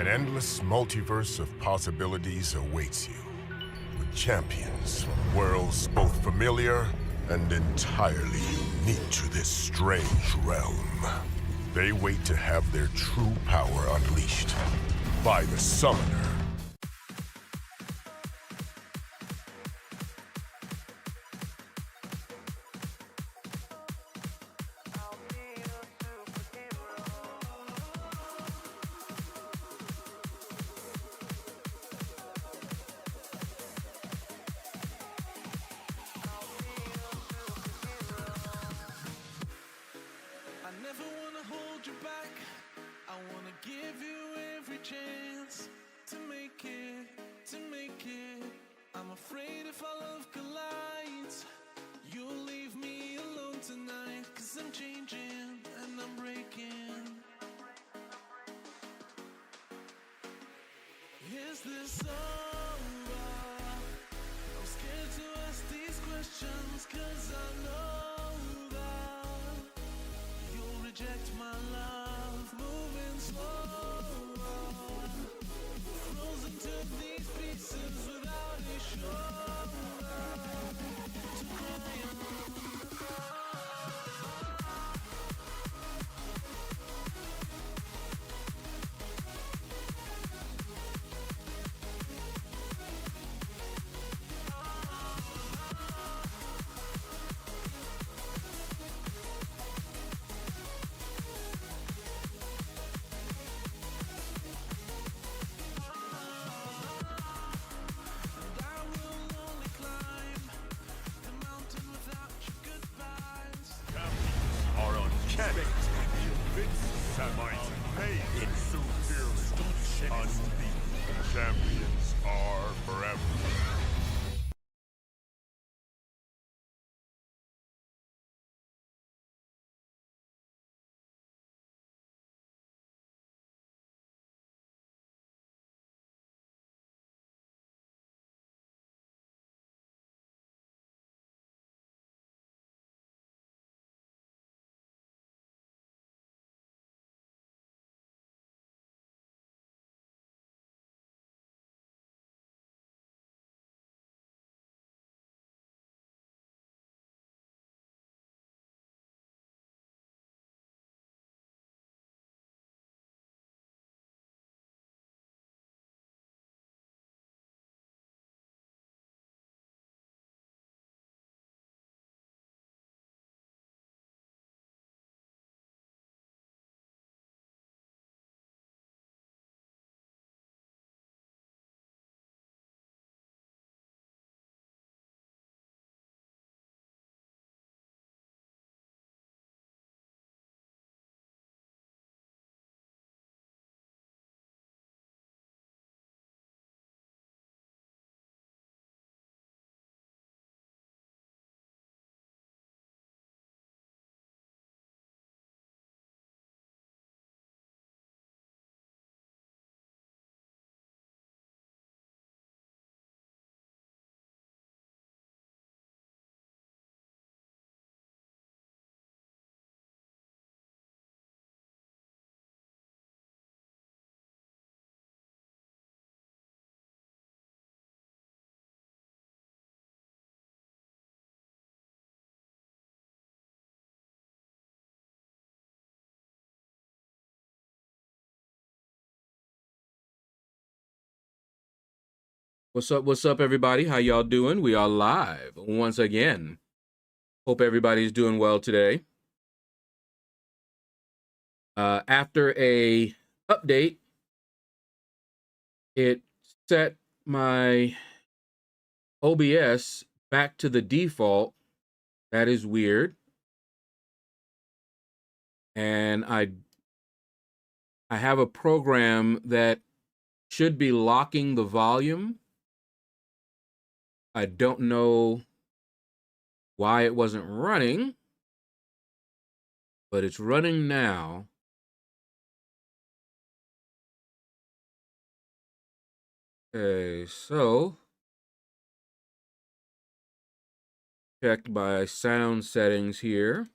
An endless multiverse of possibilities awaits you, with champions from worlds both familiar and entirely unique to this strange realm. They wait to have their true power unleashed by the Summoner. Champions are forever. What's up, everybody? How y'all doing? We are live once again. Hope everybody's doing well today. After a update, it set my OBS back to the default. That is weird. And I have a program that should be locking the volume. I don't know why it wasn't running, but it's running now. Okay, so checked by sound settings here.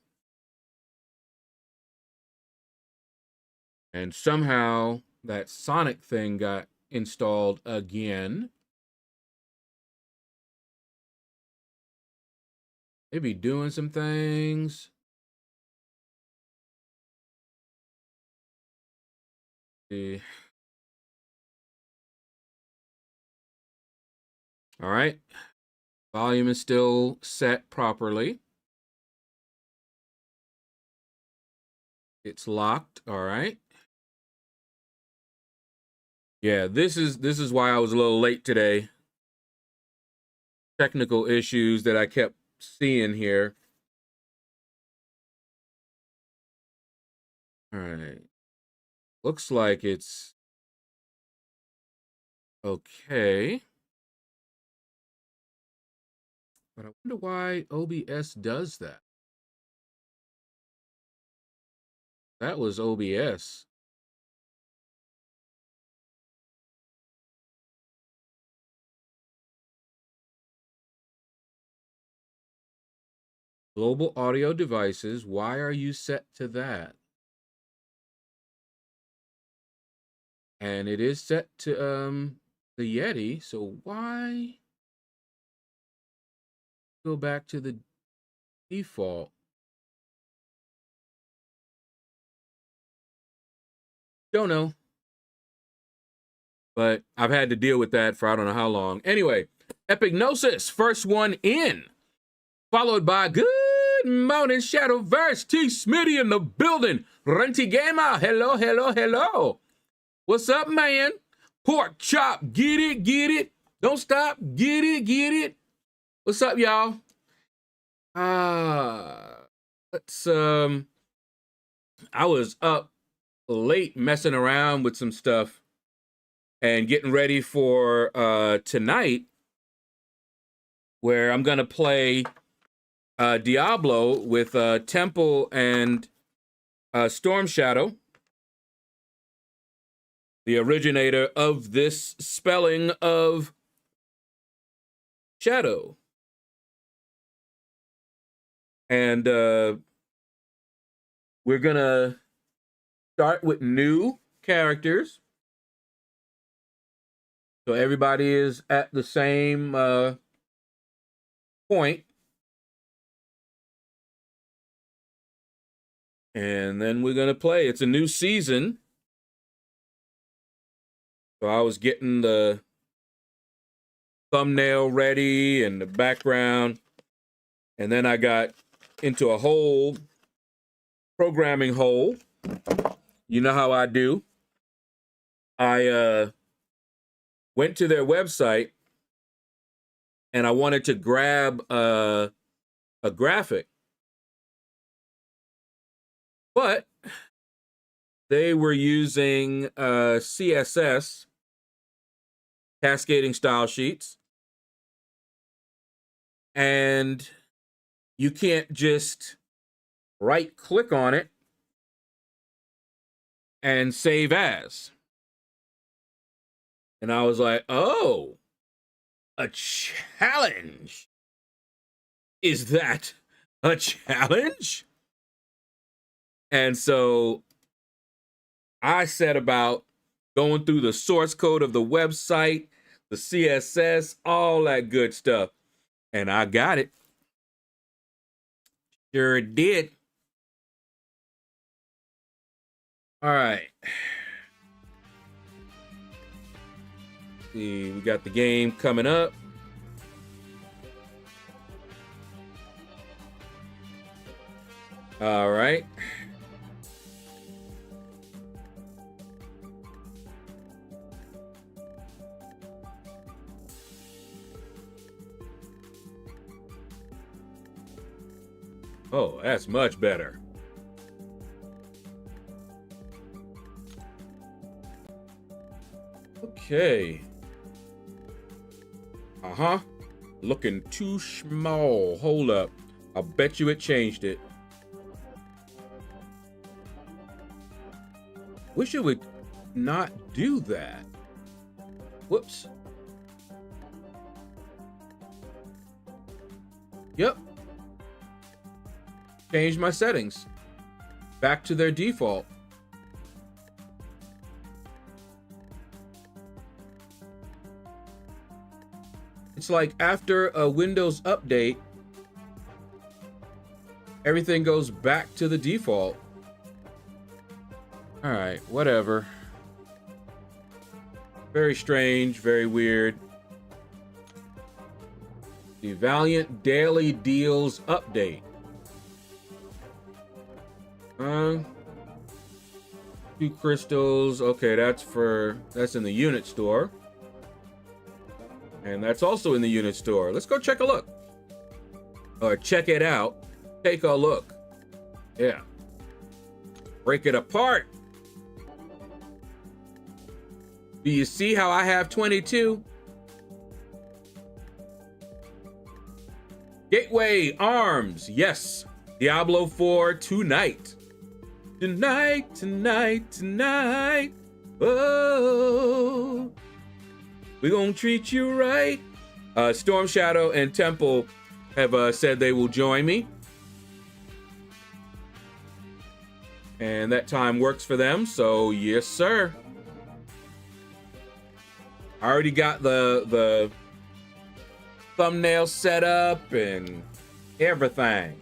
And somehow that Sonic thing got installed again. Maybe doing some things. See. All right. Volume is still set properly. It's locked. All right. Yeah, this is why I was a little late today. Technical issues that I kept seeing here. All right. Looks like it's okay. But I wonder why OBS does that. That was OBS. Global audio devices. Why are you set to that? And it is set to the Yeti, so why go back to the default? Don't know. But I've had to deal with that for I don't know how long. Anyway, Epignosis, first one in. Followed by Good Morning Shadowverse, T. Smitty in the building. Renty Gamer, hello, hello, hello. What's up, man? Pork chop, get it, get it. Don't stop, get it, get it. What's up, y'all? Let's I was up late messing around with some stuff and getting ready for tonight, where I'm gonna play Diablo with Temple and Storm Shadow, the originator of this spelling of shadow. And we're gonna start with new characters, so everybody is at the same point. And then we're gonna play. It's a new season, so I was getting the thumbnail ready and the background, and then I got into a whole programming hole. You know how I do. I went to their website and I wanted to grab a graphic, but they were using CSS, cascading style sheets, and you can't just right click on it and save as. And I was like, oh, a challenge. Is that a challenge? And so I set about going through the source code of the website, the CSS, all that good stuff. And I got it. Sure did. All right. See, we got the game coming up. All right. Oh, that's much better. Okay. Uh-huh. Looking too small. Hold up. I'll bet you it changed it. Wish it would not do that. Whoops. Yep. Changed my settings back to their default. looks like after a Windows update, everything goes back to the default. All right, whatever. Very strange, very weird. The Valiant Daily Deals update. 2 crystals. Okay, that's in the unit store. And that's also in the unit store. Let's go check a look. Or check it out. Take a look. Yeah. Break it apart. Do you see how I have 22? Gateway Arms. Yes. Diablo 4 tonight. Tonight, tonight, tonight. Oh. We gonna treat you right. Storm Shadow and Temple have said they will join me. And that time works for them, so yes, sir. I already got the thumbnail set up and everything.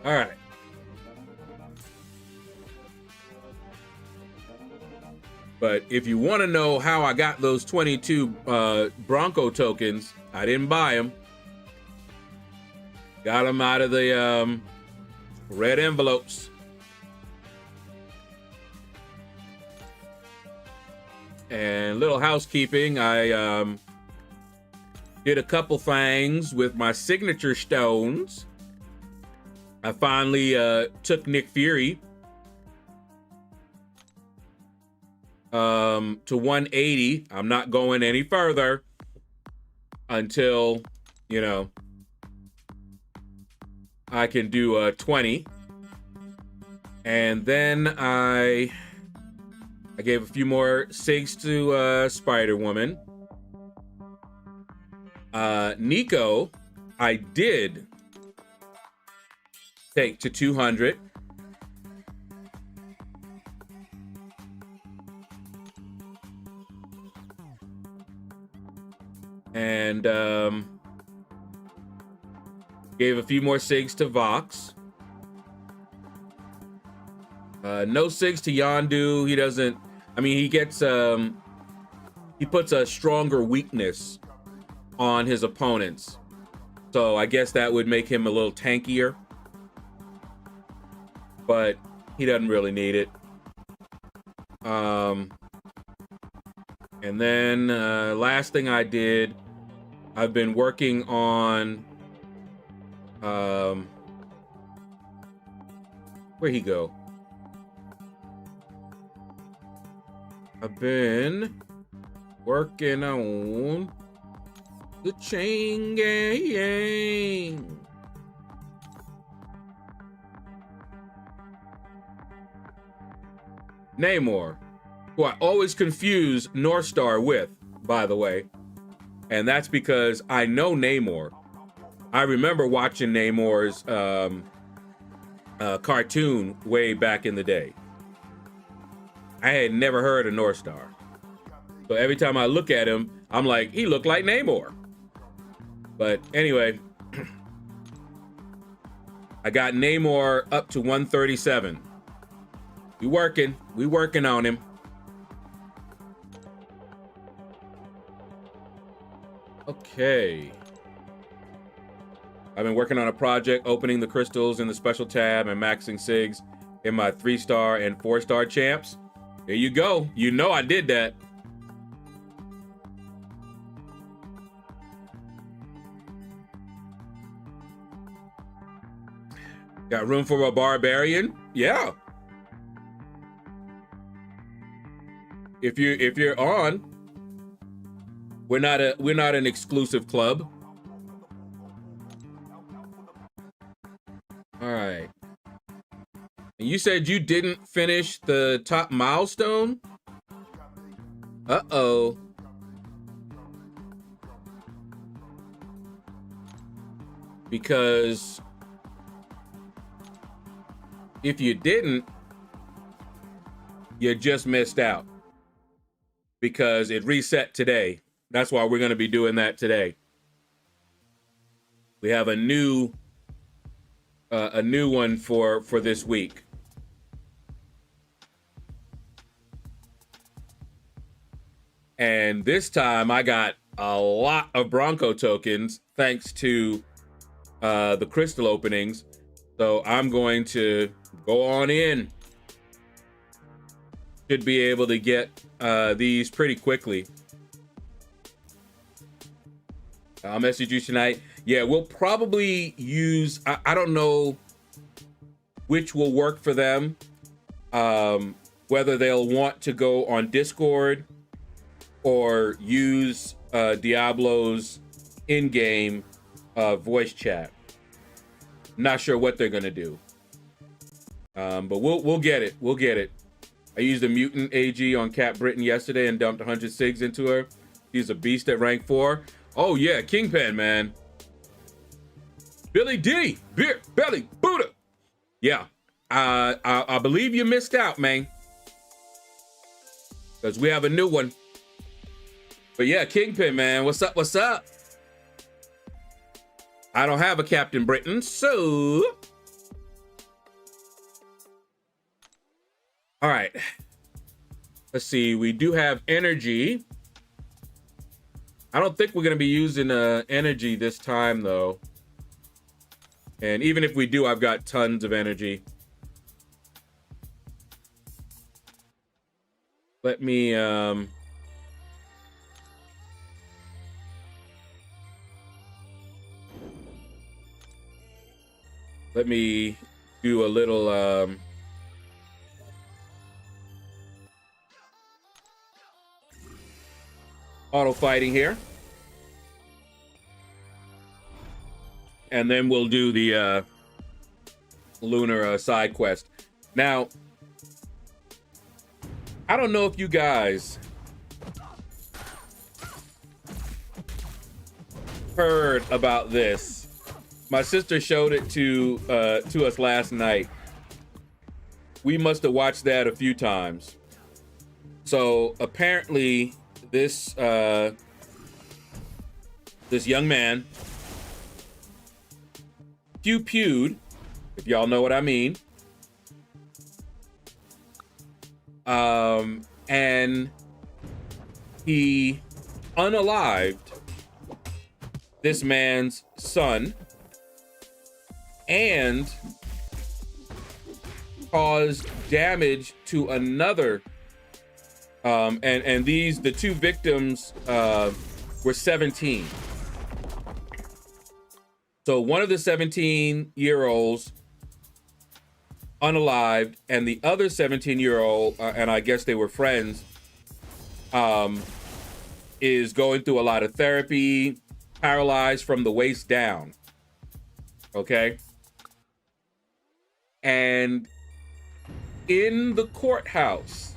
All right. But if you want to know how I got those 22 Bronco tokens, I didn't buy them. Got them out of the red envelopes. And little housekeeping, I did a couple things with my signature stones. I finally took Nick Fury to 180. I'm not going any further until, you know, I can do 20. And then I gave a few more SIGs to Spider-Woman. Nico, I did take to 200. And gave a few more SIGs to Vox. No SIGs to Yondu. He doesn't, I mean, he gets, he puts a stronger weakness on his opponents. So I guess that would make him a little tankier. But he doesn't really need it. And then last thing I did, I've been working on where'd he go? I've been working on the chain gang. Namor, who I always confuse North Star with, by the way. And that's because I know Namor. I remember watching Namor's cartoon way back in the day. I had never heard of North Star. So every time I look at him, I'm like, he looked like Namor. But anyway, I got Namor up to 137. We working on him. Okay. I've been working on a project, opening the crystals in the special tab and maxing SIGs in my 3-star and 4-star champs. There you go. You know I did that. Got room for a barbarian? Yeah. If you're on, we're not an exclusive club. All right. And you said you didn't finish the top milestone? Uh-oh. Because If you didn't, you just missed out because it reset today. That's why we're going to be doing that today. We have a new one for this week. And this time I got a lot of Bronco tokens thanks to the crystal openings. So I'm going to go on in. Should be able to get these pretty quickly. I'll message you tonight. Yeah, we'll probably use, I don't know which will work for them. Whether they'll want to go on Discord or use Diablo's in-game voice chat. Not sure what they're gonna do. But we'll get it. We'll get it. I used a mutant AG on Cat Britain yesterday and dumped 100 SIGs into her. She's a beast at rank 4. Oh yeah, Kingpin, man. Billy D, Beer Belly Buddha. Yeah, I believe you missed out, man. Because we have a new one. But yeah, Kingpin, man, what's up, what's up? I don't have a Captain Britain, so... All right. Let's see, we do have energy. I don't think we're going to be using energy this time, though. And even if we do, I've got tons of energy. Let me... Let me do a little auto fighting here. And then we'll do the Lunar side quest. Now, I don't know if you guys heard about this. My sister showed it to us last night. We must have watched that a few times. So apparently, this young man pew-pewed, if y'all know what I mean, and he unalived this man's son and caused damage to another. And the two victims were 17. So one of the 17-year-olds unalived, and the other 17-year-old, and I guess they were friends, is going through a lot of therapy, paralyzed from the waist down. Okay? And in the courthouse,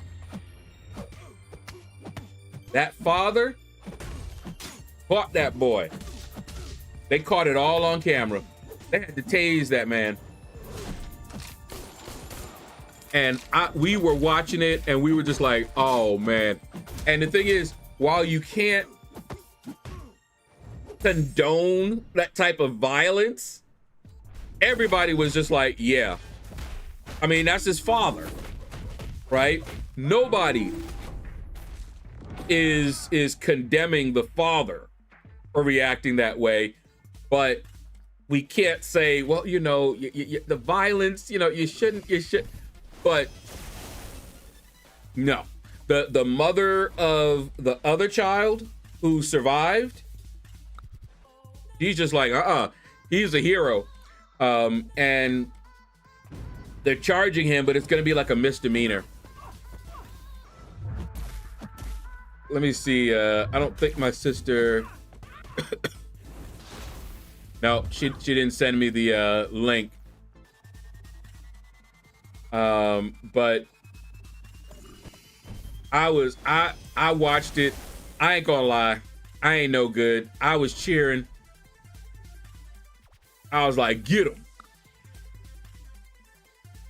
that father caught that boy. They caught it all on camera. They had to tase that man. And we were watching it and we were just like, oh man. And the thing is, while you can't condone that type of violence, everybody was just like, yeah. I mean, that's his father, right? Nobody is condemning the father for reacting that way, but we can't say, well, you know, the violence, you know, you should. But no, the mother of the other child who survived, she's just like, he's a hero. And they're charging him, but it's going to be like a misdemeanor. Let me see. I don't think my sister. No, she didn't send me the link. But I watched it. I ain't gonna lie, I ain't no good. I was cheering. I was like, get him.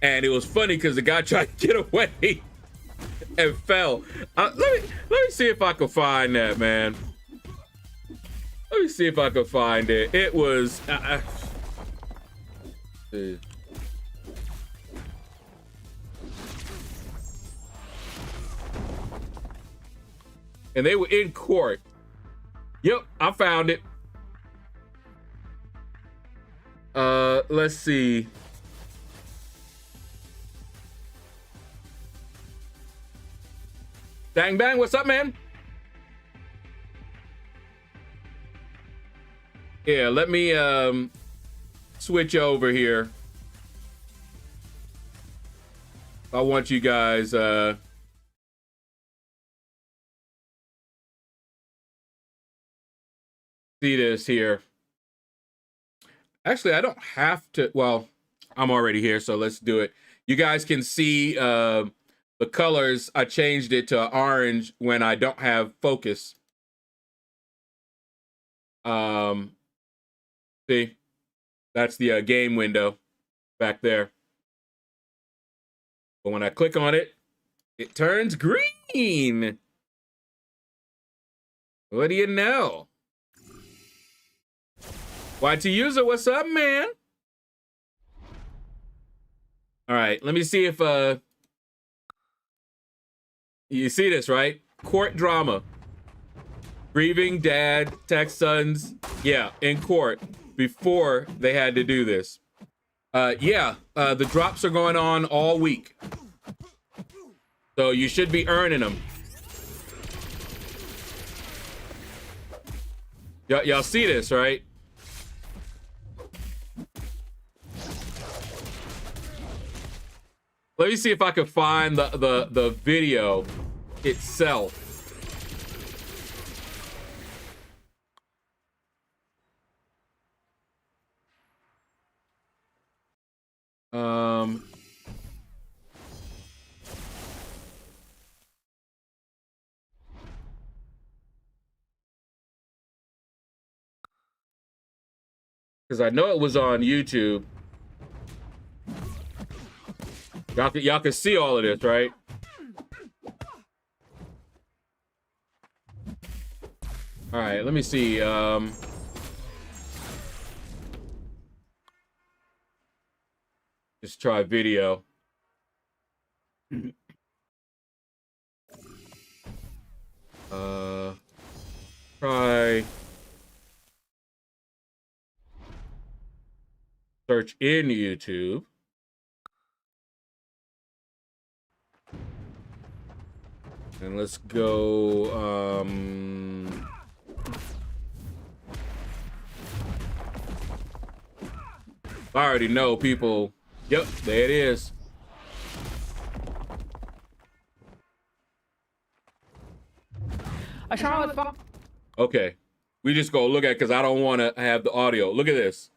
And it was funny because the guy tried to get away and fell. Let me see if I can find that, man. Let me see if I can find it. It was. And they were in court. Yep, I found it. Let's see. Dang bang, what's up, man? Yeah, let me switch over here. I want you guys see this here. Actually, I don't have to. Well, I'm already here, so let's do it. You guys can see the colors. I changed it to orange when I don't have focus. See, that's the game window back there. But when I click on it, it turns green. What do you know? YT user, what's up, man? All right, let me see if you see this, right? Court drama. Grieving dad, text sons, yeah, in court before they had to do this. The drops are going on all week. So you should be earning them. Y'all see this, right? Let me see if I can find the video itself. Because I know it was on YouTube. Y'all can see all of this, right? All right, let me see. Just try video. Try search in YouTube. And let's go, I already know people. Yep, there it is. Okay, we just go look at it because I don't want to have the audio. Look at this.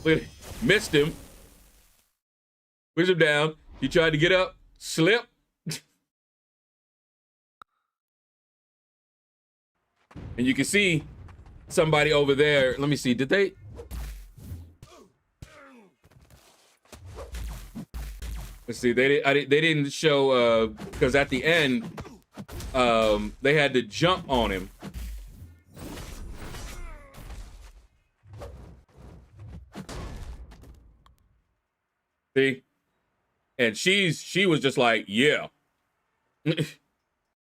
Look, missed him. Push him down. He tried to get up, slip. And you can see somebody over there. Let me see. Did they? Let's see. They didn't show because at the end they had to jump on him. See? And she was just like, yeah.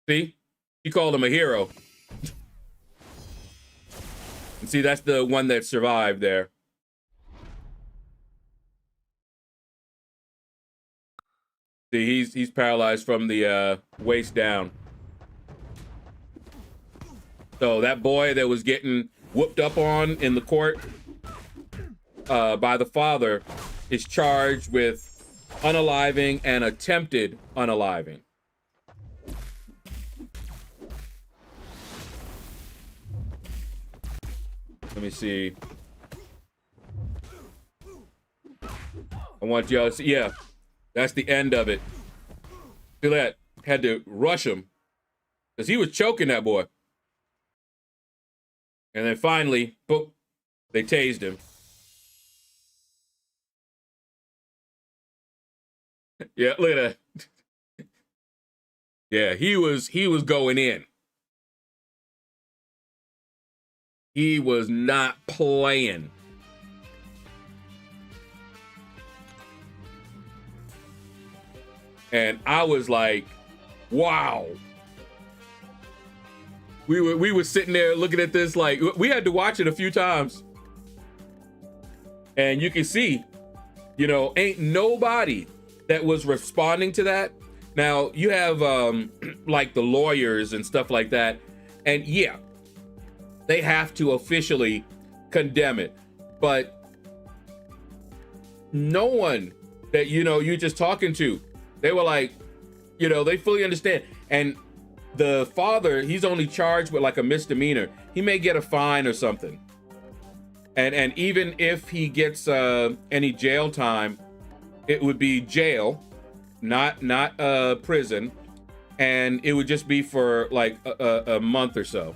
See? She called him a hero. And see, that's the one that survived there. See, he's paralyzed from the waist down. So that boy that was getting whooped up on in the court by the father is charged with unaliving and attempted unaliving. Let me see. I want y'all to see. Yeah, that's the end of it. See that? Had to rush him because he was choking that boy. And then finally, boop, they tased him. Yeah, look at that. Yeah, he was going in. He was not playing. And I was like, wow. We were sitting there looking at this, like, we had to watch it a few times. And you can see, you know, ain't nobody that was responding to that. Now, you have like the lawyers and stuff like that. And yeah, they have to officially condemn it. But no one that, you know, you're just talking to, they were like, you know, they fully understand. And the father, he's only charged with like a misdemeanor. He may get a fine or something. And even if he gets any jail time, it would be jail, not prison, and it would just be for like a month or so.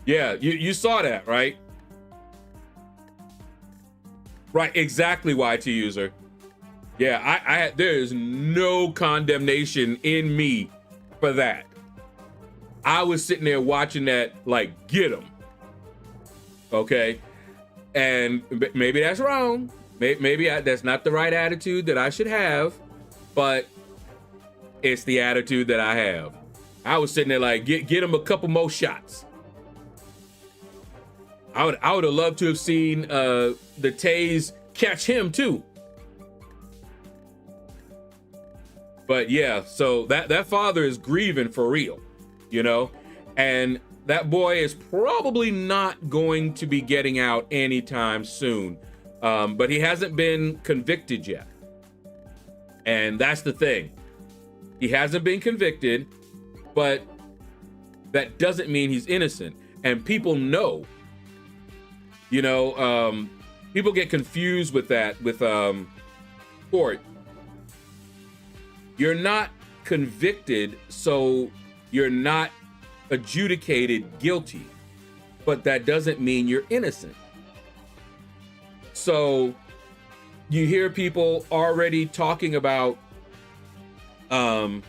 Yeah, you saw that, right? Right, exactly, YT user. Yeah, I there is no condemnation in me for that. I was sitting there watching that, like, get him. Okay, and maybe that's wrong. Maybe that's not the right attitude that I should have, but it's the attitude that I have. I was sitting there like, get him a couple more shots. I would have loved to have seen the Taze catch him too. But yeah, so that father is grieving for real, you know, and that boy is probably not going to be getting out anytime soon. But he hasn't been convicted yet. And that's the thing. He hasn't been convicted, but that doesn't mean he's innocent. And people know, you know, people get confused with that, with court. You're not convicted, so you're not adjudicated guilty, but that doesn't mean you're innocent. So you hear people already talking about, you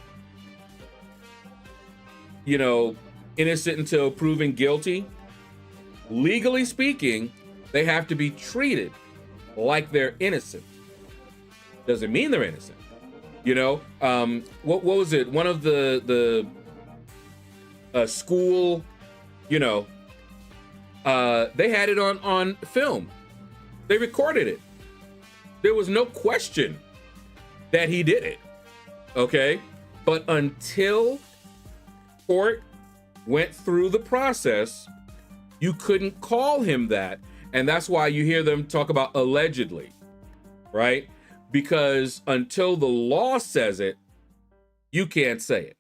know, innocent until proven guilty. Legally speaking, they have to be treated like they're innocent. Doesn't mean they're innocent. You know, what was it? One of the school, you know, they had it on film. They recorded it. There was no question that he did it. Okay, but until court went through the process, you couldn't call him that, and that's why you hear them talk about allegedly, right? Because until the law says it, you can't say it.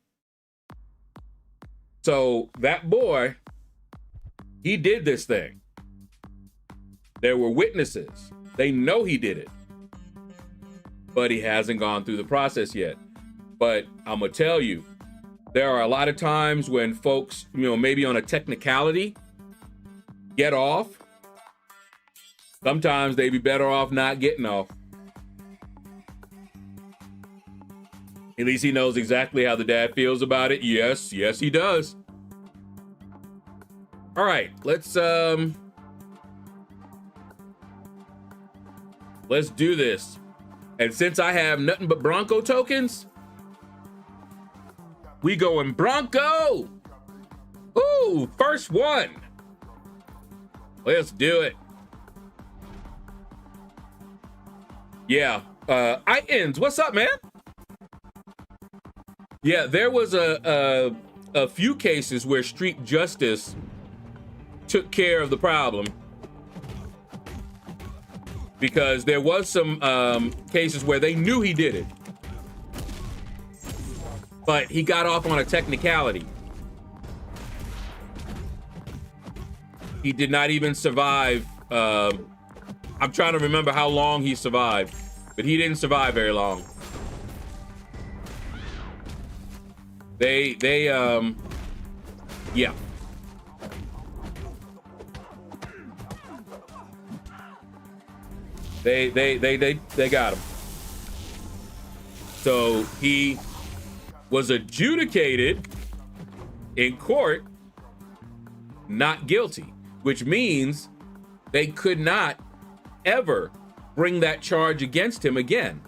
So that boy, he did this thing. There were witnesses. They know he did it. But he hasn't gone through the process yet. But I'm gonna tell you, there are a lot of times when folks, you know, maybe on a technicality, get off. Sometimes they'd be better off not getting off. At least he knows exactly how the dad feels about it. Yes, he does. All right, let's do this. And since I have nothing but Bronco tokens, we going Bronco. Ooh, first one. Let's do it. Yeah, Itins, what's up, man? Yeah, there was a few cases where street justice took care of the problem, because there was some cases where they knew he did it, but he got off on a technicality. He did not even survive. I'm trying to remember how long he survived, but he didn't survive very long. Yeah. They got him. So he was adjudicated in court not guilty, which means they could not ever bring that charge against him again.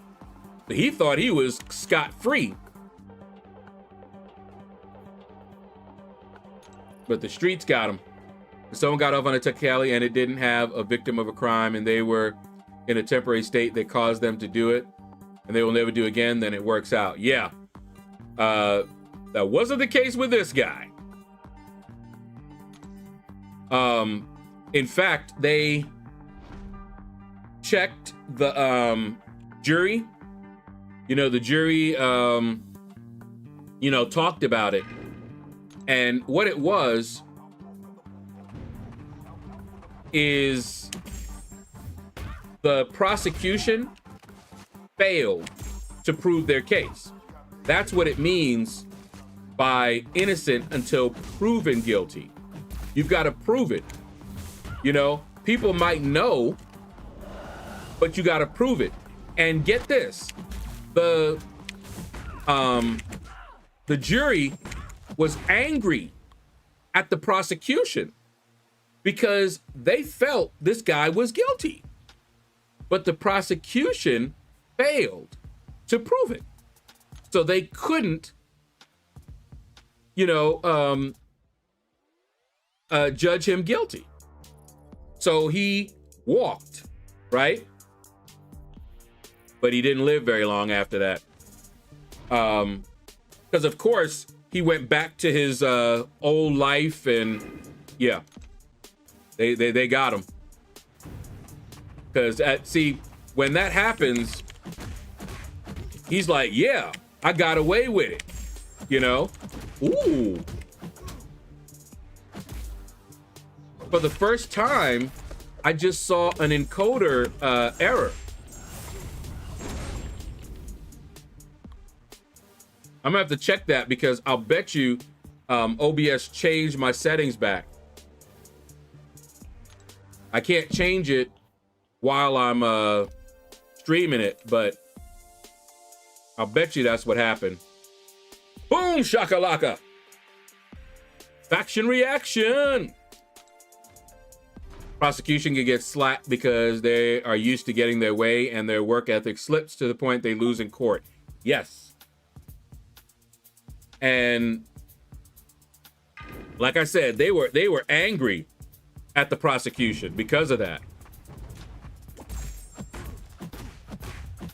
He thought he was scot-free. But the streets got him. Someone got off on a technicality and it didn't have a victim of a crime and they were in a temporary state that caused them to do it and they will never do again, then it works out. Yeah. That wasn't the case with this guy. In fact, they checked the jury. You know, the jury, you know, talked about it. And what it was is the prosecution failed to prove their case. That's what it means by innocent until proven guilty. You've got to prove it. You know, people might know, but you got to prove it. And get this, the jury was angry at the prosecution because they felt this guy was guilty, but the prosecution failed to prove it. So they couldn't, you know, judge him guilty. So he walked, right? But he didn't live very long after that. Because of course he went back to his old life, and yeah, they got him. Because see, when that happens, he's like, yeah, I got away with it, you know? Ooh. For the first time, I just saw an encoder error. I'm gonna have to check that because I'll bet you OBS changed my settings back. I can't change it while I'm streaming it, but I'll bet you that's what happened. Boom shakalaka. Faction reaction. Prosecution can get slapped because they are used to getting their way and their work ethic slips to the point they lose in court. Yes. And like I said, they were angry at the prosecution because of that.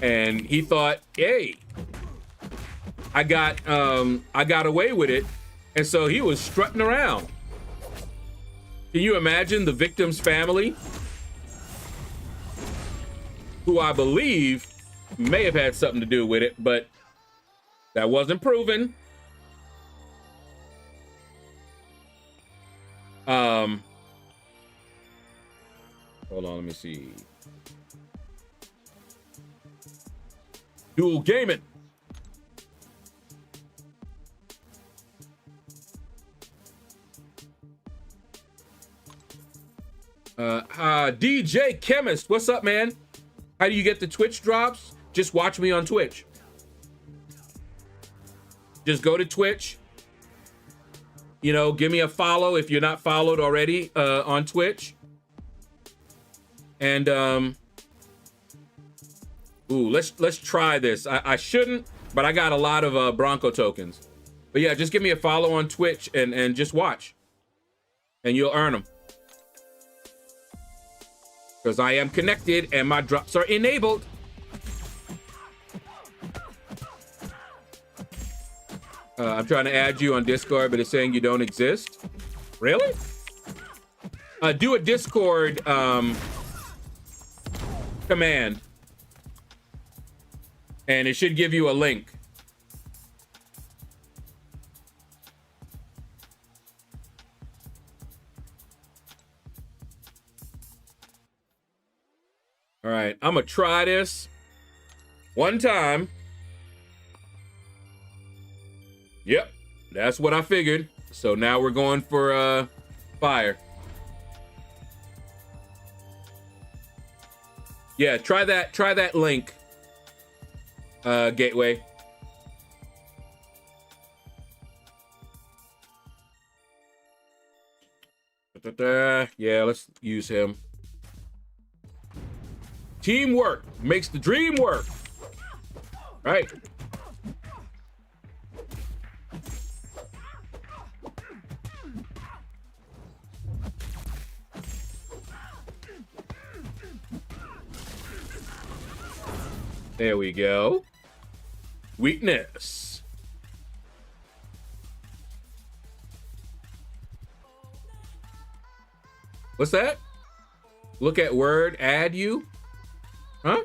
And he thought, hey, I got away with it. And so he was strutting around. Can you imagine the victim's family, who I believe may have had something to do with it, but that wasn't proven. Hold on, let me see. Dual gaming. DJ Chemist, what's up, man? How do you get the Twitch drops? Just watch me on Twitch. Just go to Twitch. You know, give me a follow if you're not followed already on Twitch. And ooh, let's try this. I shouldn't, but I got a lot of Bronco tokens. But yeah, just give me a follow on Twitch and just watch, and you'll earn them. Because I am connected and my drops are enabled. I'm trying to add you on Discord, but it's saying you don't exist. Really? Do a Discord command. And it should give you a link. All right, I'm gonna try this one time. Yep, that's what I figured. So now we're going for fire. Yeah, try that link, Gateway. Yeah, let's use him. Teamwork makes the dream work. Right. There we go. Weakness. What's that? Look at word, add you? Huh?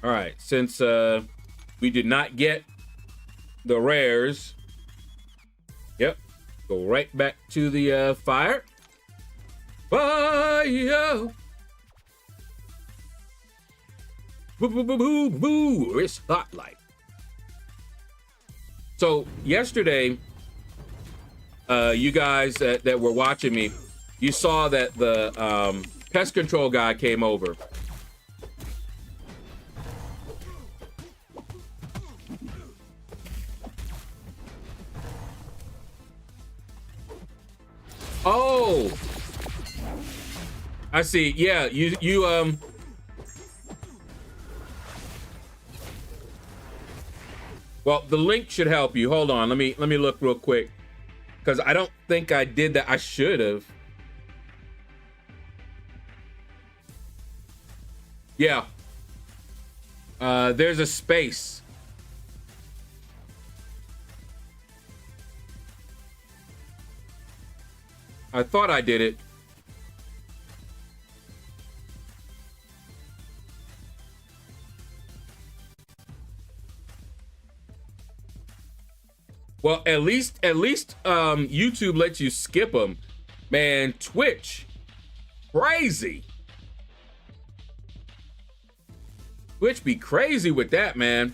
All right, since we did not get the rares, yep, go right back to the fire. Fire! Boo, boo, boo, boo, boo. It's hot light. So yesterday, you guys that were watching me, you saw that the pest control guy came over. Oh, I see. Yeah, you well, the link should help you. Hold on, let me look real quick, because I don't think I did that. I should have. Yeah. There's a space. I thought I did it. Well, at least YouTube lets you skip them. Man, Twitch, crazy. Twitch be crazy with that, man.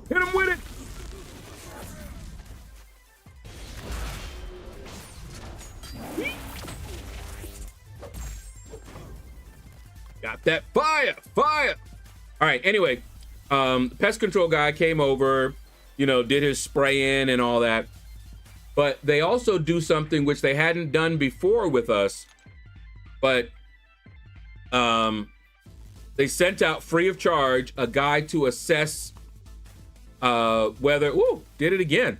Hit him with it. Got that fire. All right, anyway, pest control guy came over, you know, did his spraying and all that. But they also do something which they hadn't done before with us. But they sent out free of charge a guy to assess whether, ooh, did it again,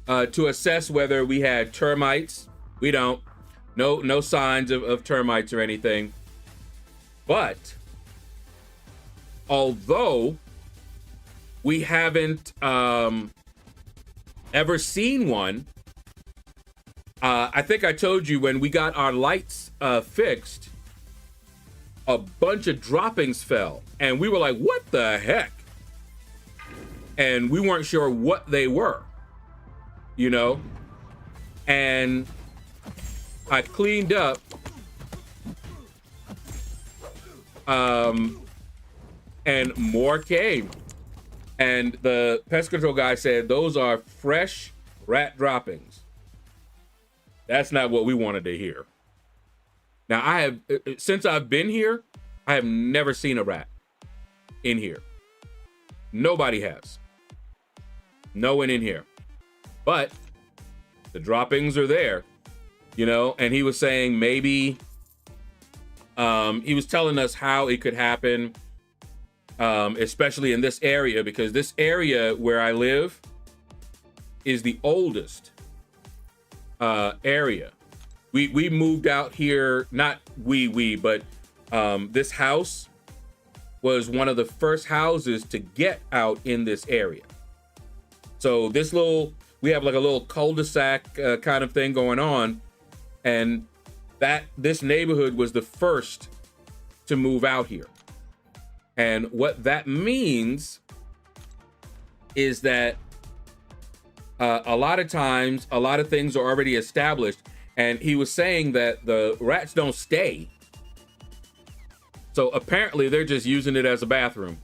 to assess whether we had termites. We don't. No signs of termites or anything. But although we haven't ever seen one, I think I told you when we got our lights fixed, a bunch of droppings fell, and we were like, what the heck? And we weren't sure what they were, you know? And I cleaned up, and more came. And the pest control guy said, those are fresh rat droppings. That's not what we wanted to hear. Now, I have, since I've been here, I have never seen a rat in here. Nobody has. No one in here. But the droppings are there, you know, and he was saying maybe, he was telling us how it could happen, especially in this area, because this area where I live is the oldest area. We moved out here, not but this house was one of the first houses to get out in this area. So this we have like a little cul-de-sac kind of thing going on, and this neighborhood was the first to move out here. And what that means is that a lot of times, a lot of things are already established. And he was saying that the rats don't stay. So apparently they're just using it as a bathroom.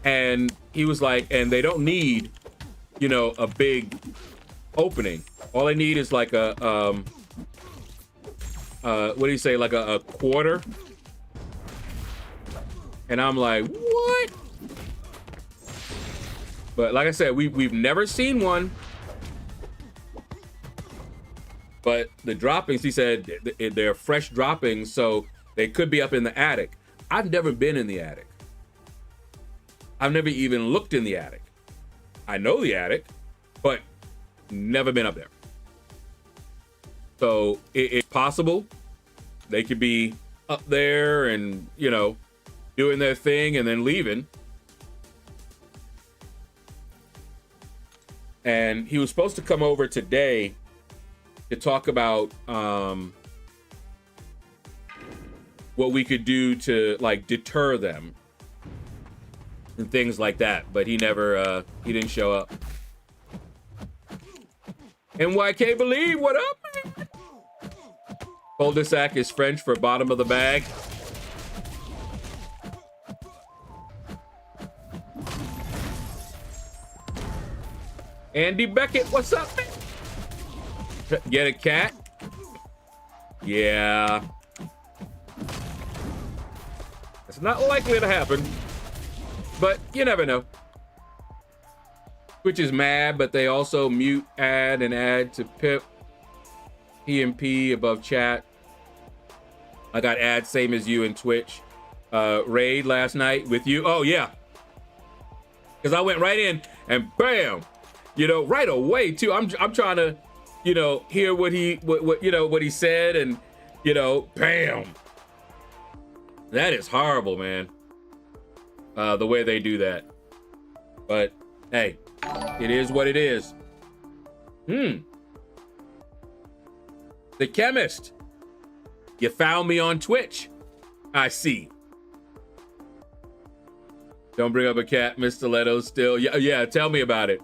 And he was like, and they don't need, you know, a big opening. All they need is like a, what do you say? Like a quarter. And I'm like, what? But like I said, we've never seen one. But the droppings, he said, they're fresh droppings, so they could be up in the attic. I've never been in the attic. I've never even looked in the attic. I know the attic, but never been up there. So it's possible they could be up there and, you know, doing their thing and then leaving. And he was supposed to come over today to talk about what we could do to like deter them and things like that, but he never he didn't show up. NYK Believe, what up, man? Cul-de-sac is French for bottom of the bag. Andy Beckett, what's up, man? Get a cat? Yeah. It's not likely to happen, but you never know. Twitch is mad, but they also mute add and add to Pip. PMP above chat. I got ads same as you in Twitch. Raid last night with you. Oh yeah. Because I went right in and bam, you know, right away too. I'm trying to, you know, hear what you know what he said, and you know, bam. That is horrible, man. The way they do that. But hey, it is what it is. The Chemist. You found me on Twitch. I see. Don't bring up a cat, Mr. Leto still. Yeah, tell me about it.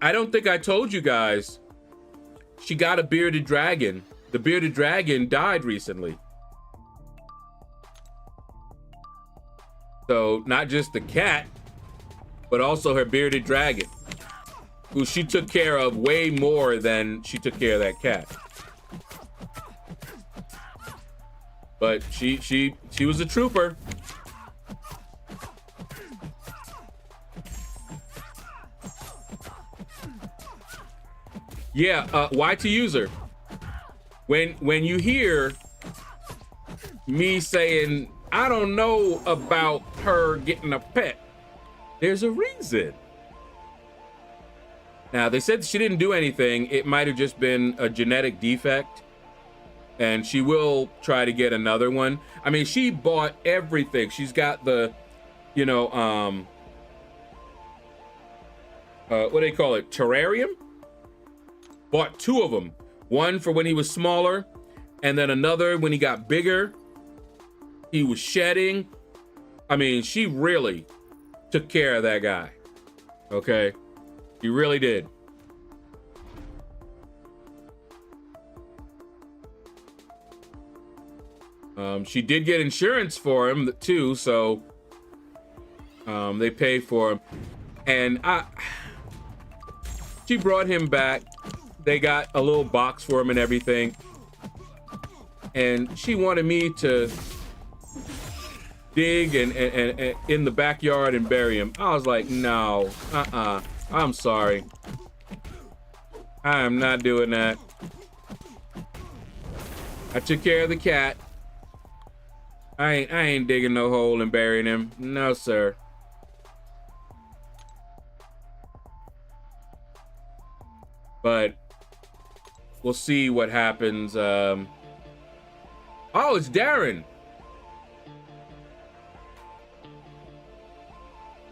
I don't think I told you guys. She got a bearded dragon. The bearded dragon died recently. So not just the cat, but also her bearded dragon, who she took care of way more than she took care of that cat. But she was a trooper. Yeah, why to user? When you hear me saying, I don't know about her getting a pet, there's a reason. Now, they said she didn't do anything. It might have just been a genetic defect, and she will try to get another one. I mean, she bought everything. She's got the, you know, what do they call it? Terrarium? Bought 2 of them. One for when he was smaller, and then another when he got bigger. He was shedding. I mean, she really took care of that guy. Okay? She really did. She did get insurance for him too, so they pay for him. And she brought him back. They got a little box for him and everything. And she wanted me to dig and in the backyard and bury him. I was like, no, I'm sorry. I am not doing that. I took care of the cat. I ain't digging no hole and burying him. No, sir. But we'll see what happens. Oh, it's Darren.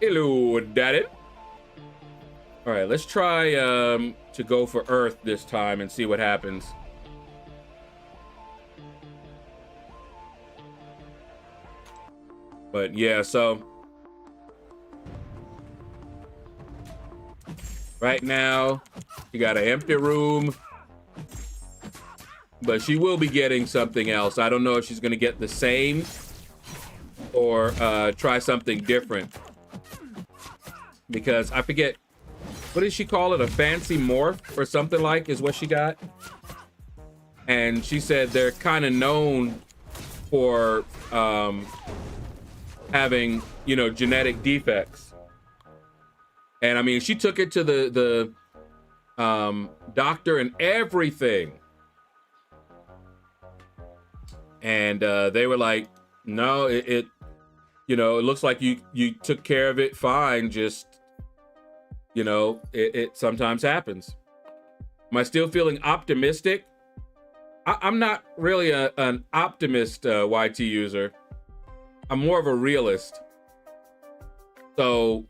Hello, Darren. All right, let's try to go for Earth this time and see what happens. But yeah, so right now you got an empty room, but she will be getting something else. I don't know if she's gonna get the same or try something different, because I forget, what did she call it? A fancy morph or something like is what she got. And she said they're kind of known for having, you know, genetic defects. And I mean, she took it to the doctor and everything. And they were like, no, it you know, it looks like you took care of it fine. Just, you know, it sometimes happens. Am I still feeling optimistic? I'm not really an optimist YT user. I'm more of a realist. So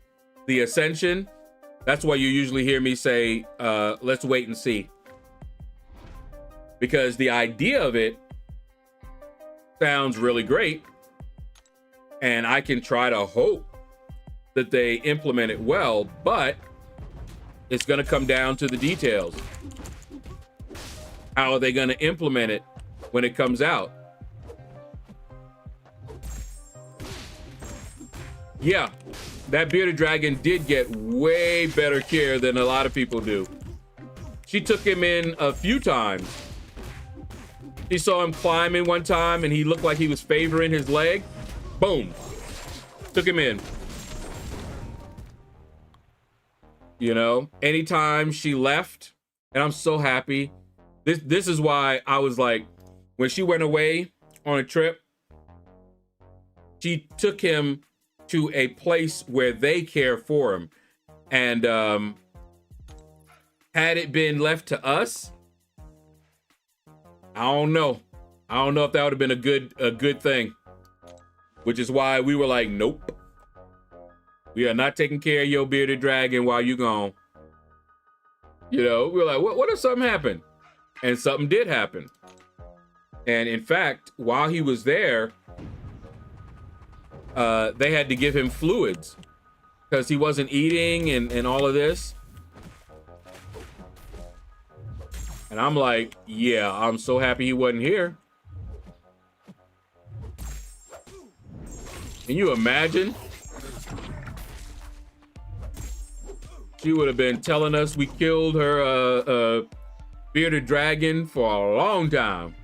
the Ascension, that's why you usually hear me say, let's wait and see. Because the idea of it sounds really great. And I can try to hope that they implement it well, but it's going to come down to the details. How are they going to implement it when it comes out? Yeah, that bearded dragon did get way better care than a lot of people do. She took him in a few times. She saw him climbing one time and he looked like he was favoring his leg. Boom, took him in. You know, anytime she left, and I'm so happy. This is why I was like, when she went away on a trip, she took him to a place where they care for him. And had it been left to us, I don't know if that would have been a good thing. Which is why we were like, nope. We are not taking care of your bearded dragon while you gone. You know, we were like, what if something happened? And something did happen. And in fact, while he was there, they had to give him fluids because he wasn't eating and all of this. And I'm like, yeah, I'm so happy he wasn't here. Can you imagine? She would have been telling us we killed her bearded dragon for a long time.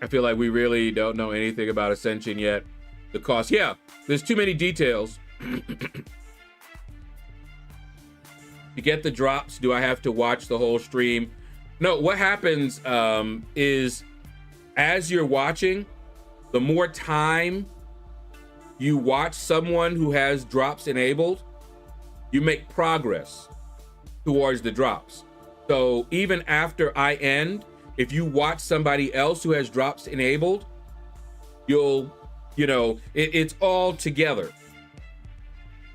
I feel like we really don't know anything about Ascension yet. The cost, yeah, there's too many details. To get the drops, do I have to watch the whole stream? No, what happens is as you're watching, the more time you watch someone who has drops enabled, you make progress towards the drops. So even after I end, if you watch somebody else who has drops enabled, you'll, you know, it's all together.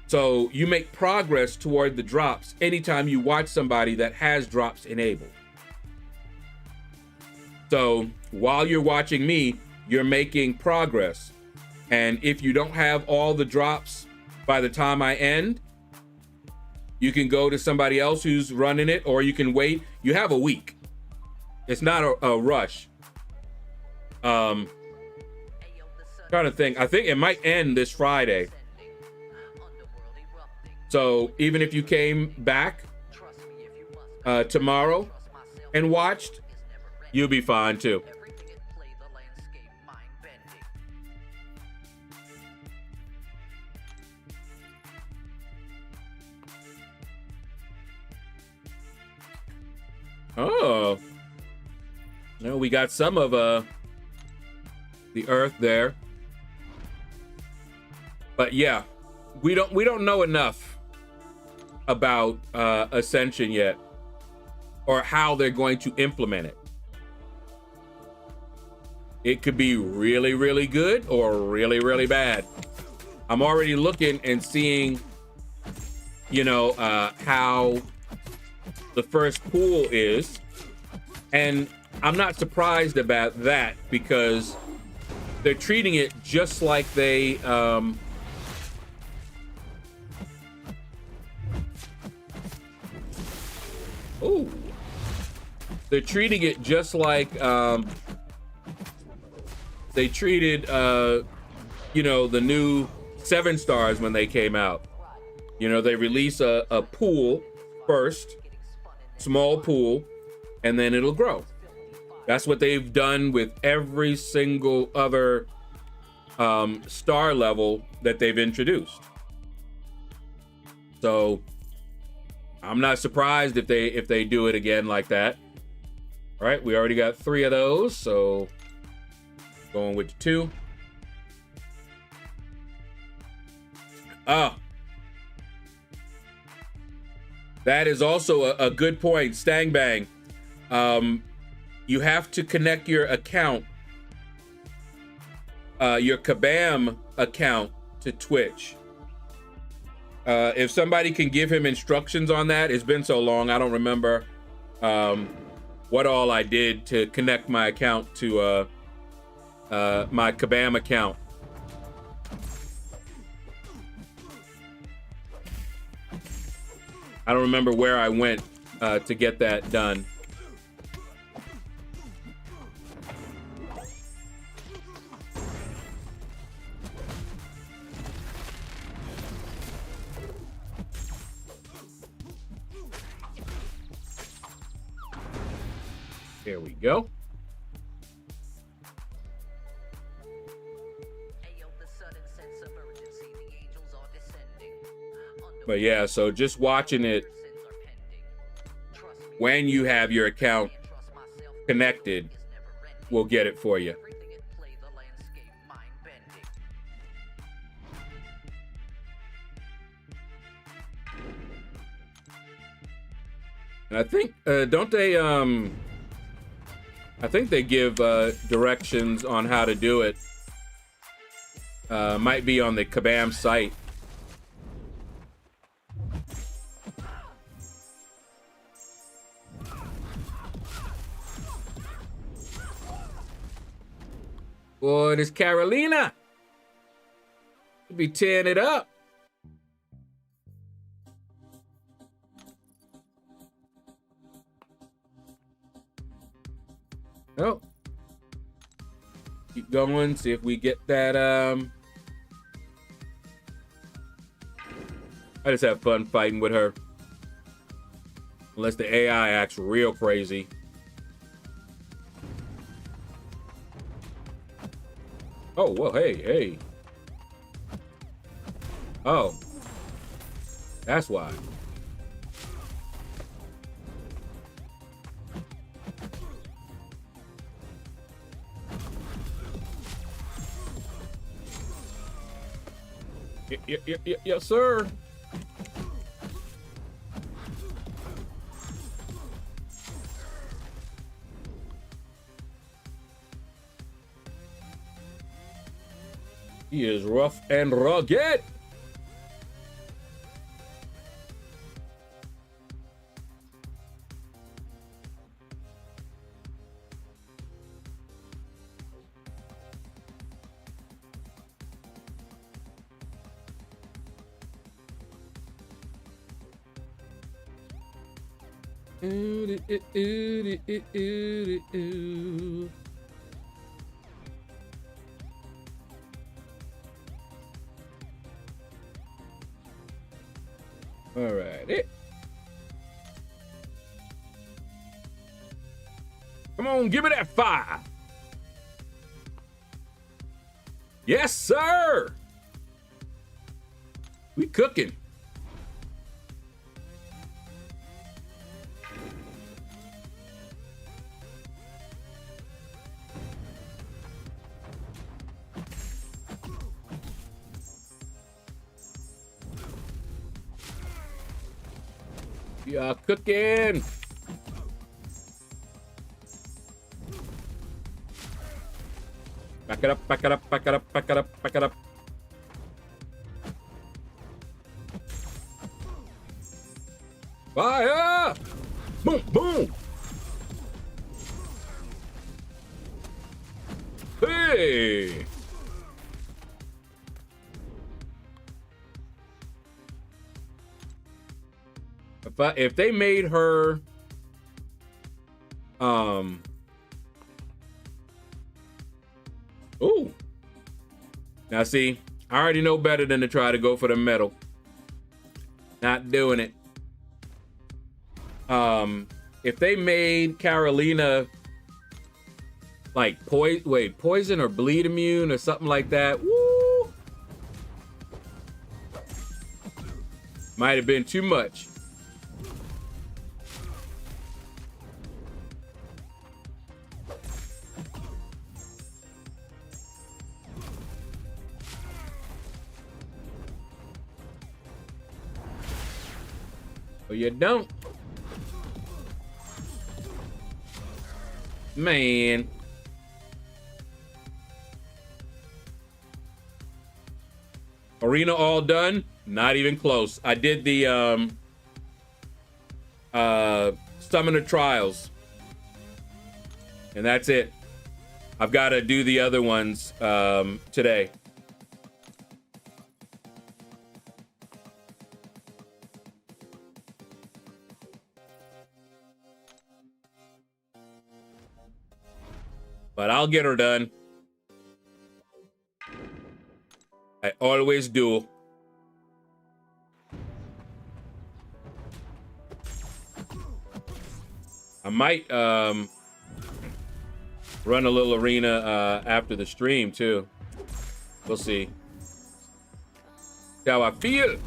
So you make progress toward the drops anytime you watch somebody that has drops enabled. So while you're watching me, you're making progress. And if you don't have all the drops by the time I end, you can go to somebody else who's running it, or you can wait. You have a week. It's not a rush. Trying to think. I think it might end this Friday. So even if you came back tomorrow and watched, you'll be fine too. Oh, no, we got some of the Earth there, but yeah, we don't know enough about Ascension yet, or how they're going to implement it. It could be really, really good or really, really bad. I'm already looking and seeing, you know, how the first pool is, and I'm not surprised about that, because they're treating it just like they oh, they're treating it just like they treated you know, the new 7 stars when they came out. You know, they release a pool first, small pool, and then it'll grow. That's what they've done with every single other star level that they've introduced. So I'm not surprised if they do it again like that. All right, we already got 3 of those, so going with 2. That is also a good point, Stang Bang. You have to connect your account, your Kabam account, to Twitch. If somebody can give him instructions on that, it's been so long, I don't remember what all I did to connect my account to my Kabam account. I don't remember where I went to get that done. There we go. But yeah, so just watching it when you have your account connected will get it for you. And I think, don't they, I think they give directions on how to do it. Might be on the Kabam site. Boy, this Carolina be tearing it up. Oh, keep going. See if we get that. I just have fun fighting with her. Unless the AI acts real crazy. Oh, well, hey. Oh. That's why. Yes, sir. He is rough and rugged. All right. Come on, give me that fire. Yes, sir. We cooking. We are cooking. Back it up, back it up, back it up, back it up, back it up. Fire! Boom, boom. Hey! if they made her ooh. Now see, I already know better than to try to go for the metal. Not doing it. If they made Carolina like poison or bleed immune or something like that, woo, might have been too much. But you don't. Man. Arena all done? Not even close. I did the Summoner Trials. And that's it. I've got to do the other ones today. But I'll get her done. I always do. I might run a little arena after the stream too. We'll see. How I feel.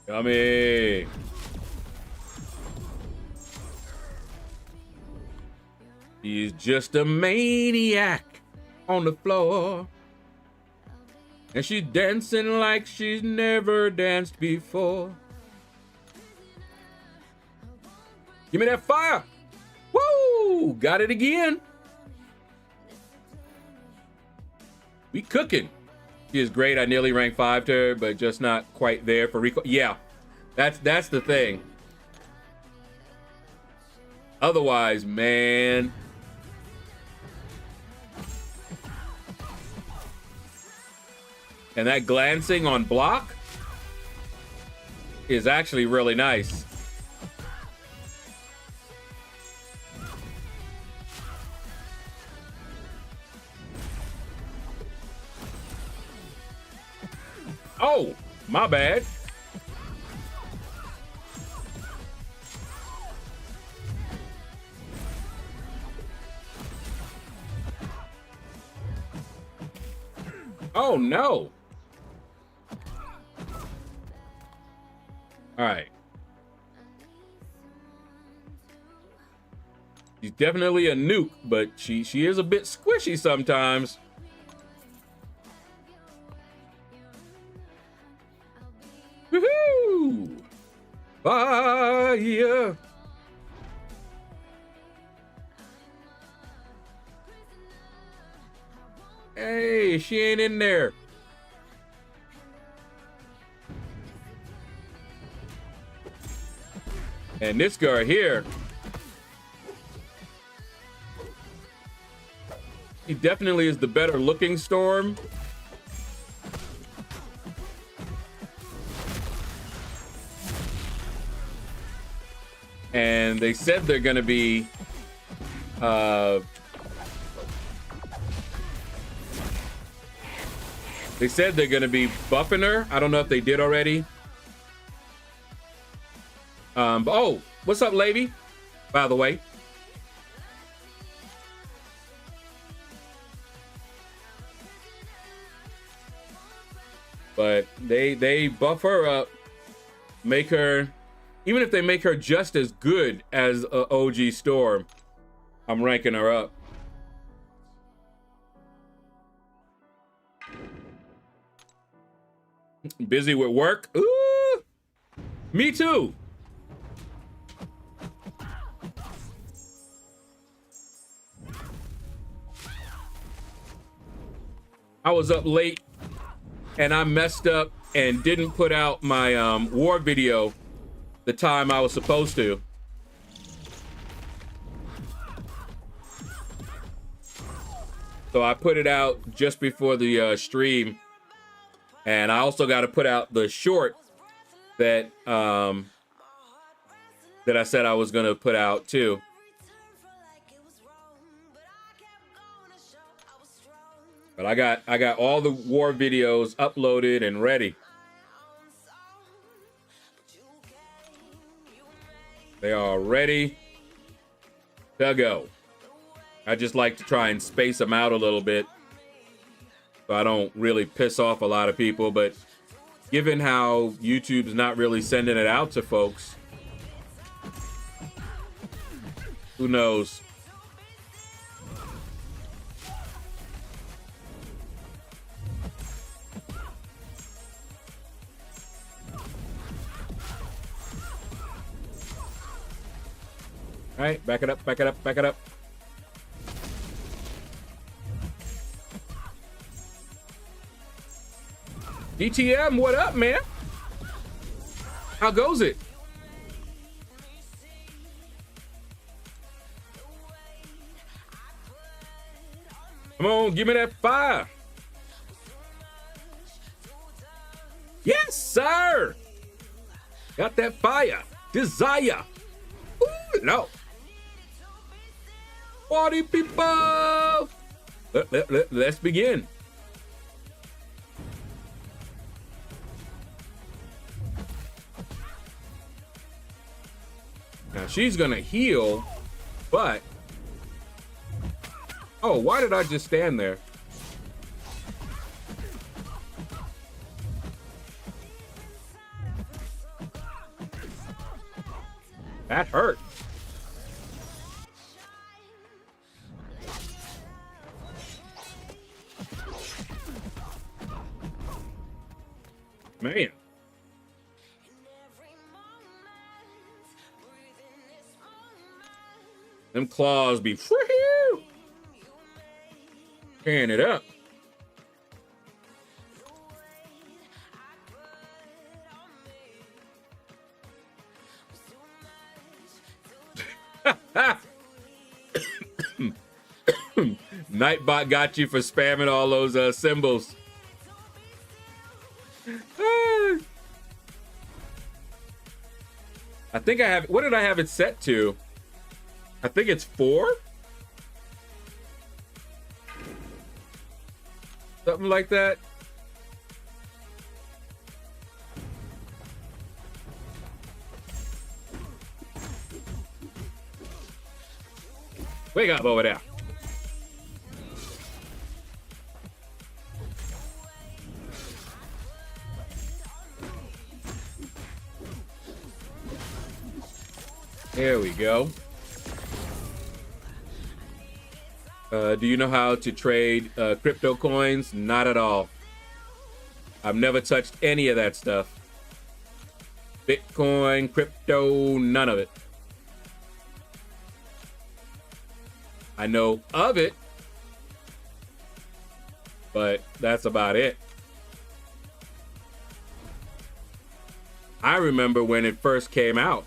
Yummy. He's just a maniac on the floor. And she's dancing like she's never danced before. Give me that fire. Woo! Got it again. We cooking. She is great. I nearly ranked 5 to her, but just not quite there for Rico. Yeah, that's the thing. Otherwise, man. And that glancing on block is actually really nice. Oh, my bad. Oh, no. All right. She's definitely a nuke, but she is a bit squishy sometimes. Woohoo! Fire! Hey, she ain't in there. And this girl here, he definitely is the better looking Storm. And they said they're gonna be buffing her. I don't know if they did already. But, oh, what's up, Levy? By the way. But they buff her up, make her, even if they make her just as good as OG Storm, I'm ranking her up. Busy with work? Ooh, me too. I was up late and I messed up and didn't put out my war video the time I was supposed to. So I put it out just before the stream, and I also got to put out the short that that I said I was gonna put out too. But I got all the war videos uploaded and ready. They are ready to go. I just like to try and space them out a little bit so I don't really piss off a lot of people. But given how YouTube's not really sending it out to folks, who knows? All right, back it up, back it up, back it up. DTM, what up, man? How goes it? Come on, give me that fire. Yes, sir. Got that fire. Desire. Ooh, no. Party people. Let's begin. Now she's gonna heal, but oh, why did I just stand there? That hurt. Man. Them claws be tearing it up. Nightbot got you for spamming all those symbols. I think I have, what did I have it set to? I think it's 4? Something like that. Wake up over there. There we go. Do you know how to trade crypto coins? Not at all. I've never touched any of that stuff. Bitcoin, crypto, none of it. I know of it, but that's about it. I remember when it first came out.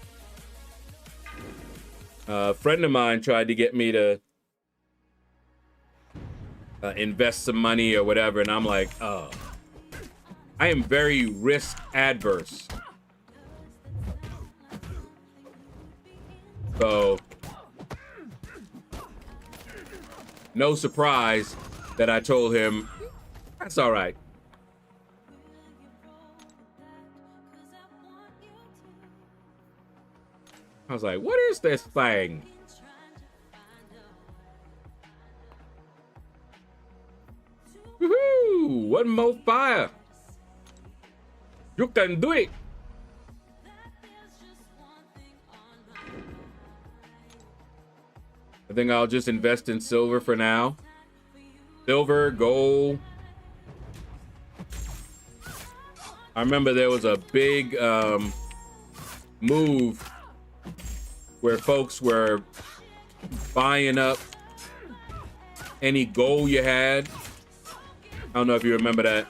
A friend of mine tried to get me to invest some money or whatever, and I'm like, oh, I am very risk adverse. So, no surprise that I told him, that's all right. I was like, what is this thing? Woohoo! One more fire. You can do it. I think I'll just invest in silver for now. Silver, gold. I remember there was a big move where folks were buying up any gold you had. I don't know if you remember that.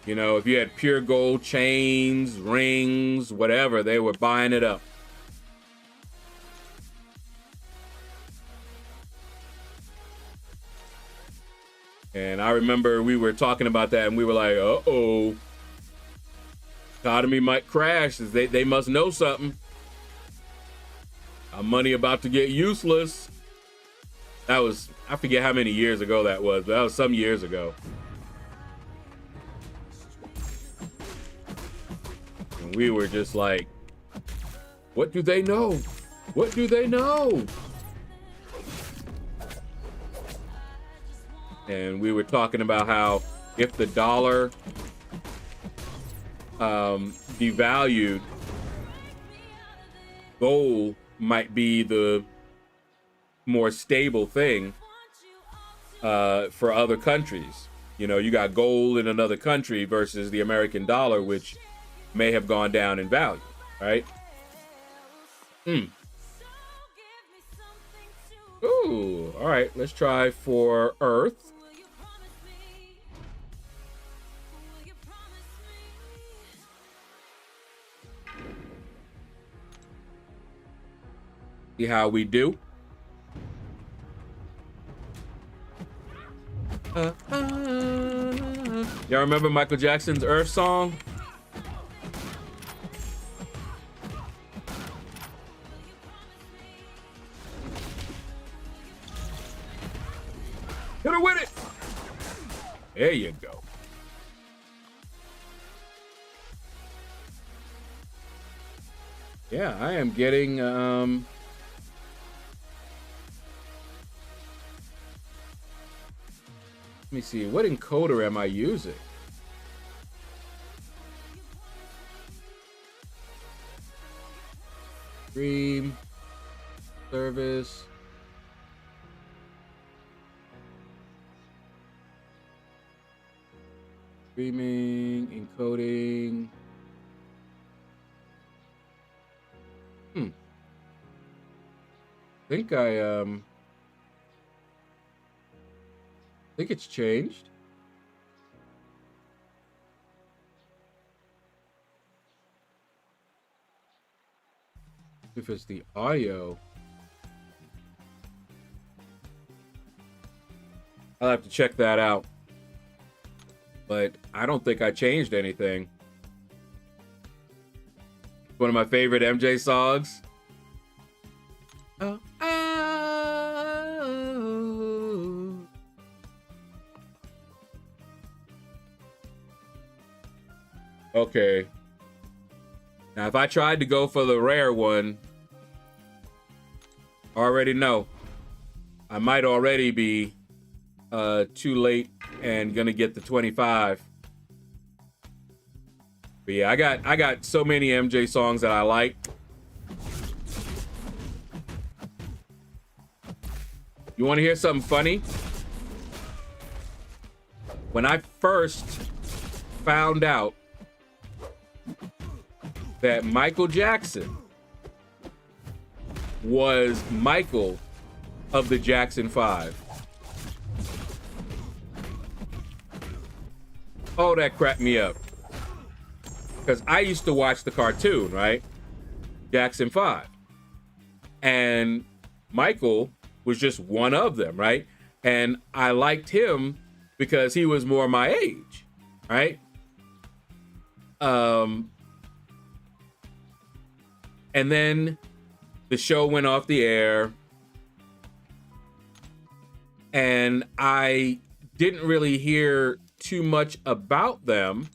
You know, if you had pure gold chains, rings, whatever, they were buying it up. And I remember we were talking about that and we were like, uh-oh, economy might crash. They must know something. Our money about to get useless. That was, I forget how many years ago that was, but that was some years ago. And we were just like, what do they know? What do they know? And we were talking about how if the dollar devalued, gold might be the more stable thing for other countries. You know, you got gold in another country versus the American dollar, which may have gone down in value, right? Ooh, all right, let's try for Earth. See how we do. Y'all remember Michael Jackson's Earth song? Hit her with it. There you go. Yeah, I am getting let me see, what encoder am I using? Stream, service. Streaming, encoding. I think it's changed. If it's the audio, I'll have to check that out. But I don't think I changed anything. One of my favorite MJ songs. Oh, oh. Okay. Now, if I tried to go for the rare one, I already know. I might already be too late and gonna get the 25. But yeah, I got so many MJ songs that I like. You want to hear something funny? When I first found out that Michael Jackson was Michael of the Jackson 5. Oh, that cracked me up. Because I used to watch the cartoon, right? Jackson 5. And Michael was just one of them, right? And I liked him because he was more my age, right? And then the show went off the air. And I didn't really hear too much about them.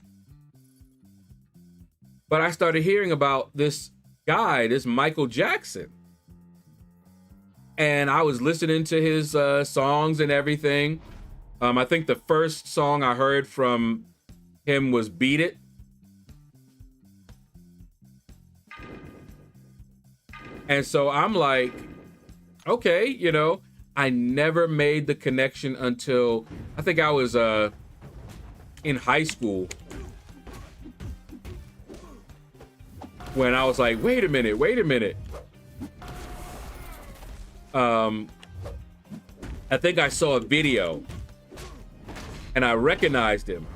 But I started hearing about this guy, this Michael Jackson. And I was listening to his songs and everything. I think the first song I heard from him was Beat It. And so I'm like, okay, you know, I never made the connection until I think I was in high school. When I was like, wait a minute. I think I saw a video and I recognized him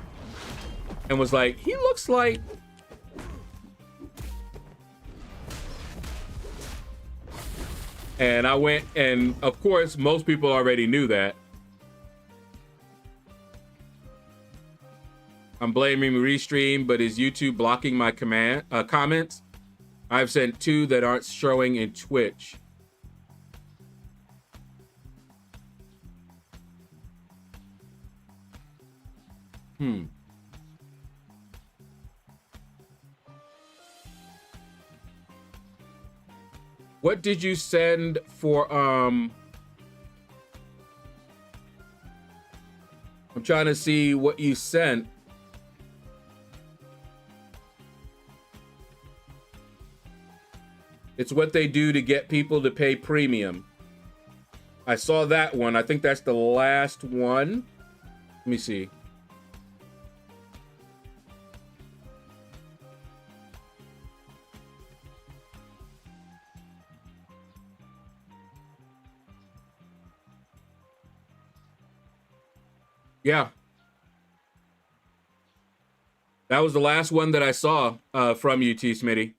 and was like, he looks like. And I went, and of course, most people already knew that. I'm blaming Restream, but is YouTube blocking my comments? I've sent 2 that aren't showing in Twitch. What did you send for, I'm trying to see what you sent. It's what they do to get people to pay premium. I saw that one. I think that's the last one. Let me see. Yeah. That was the last one that I saw from you, T. Smitty.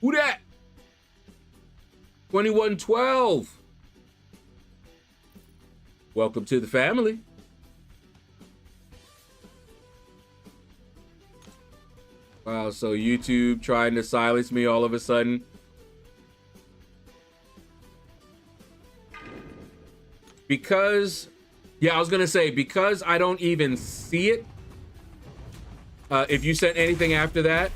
Who that? 2112. Welcome to the family. Wow, so YouTube trying to silence me all of a sudden. Because, yeah, I was gonna say, because I don't even see it. If you sent anything after that,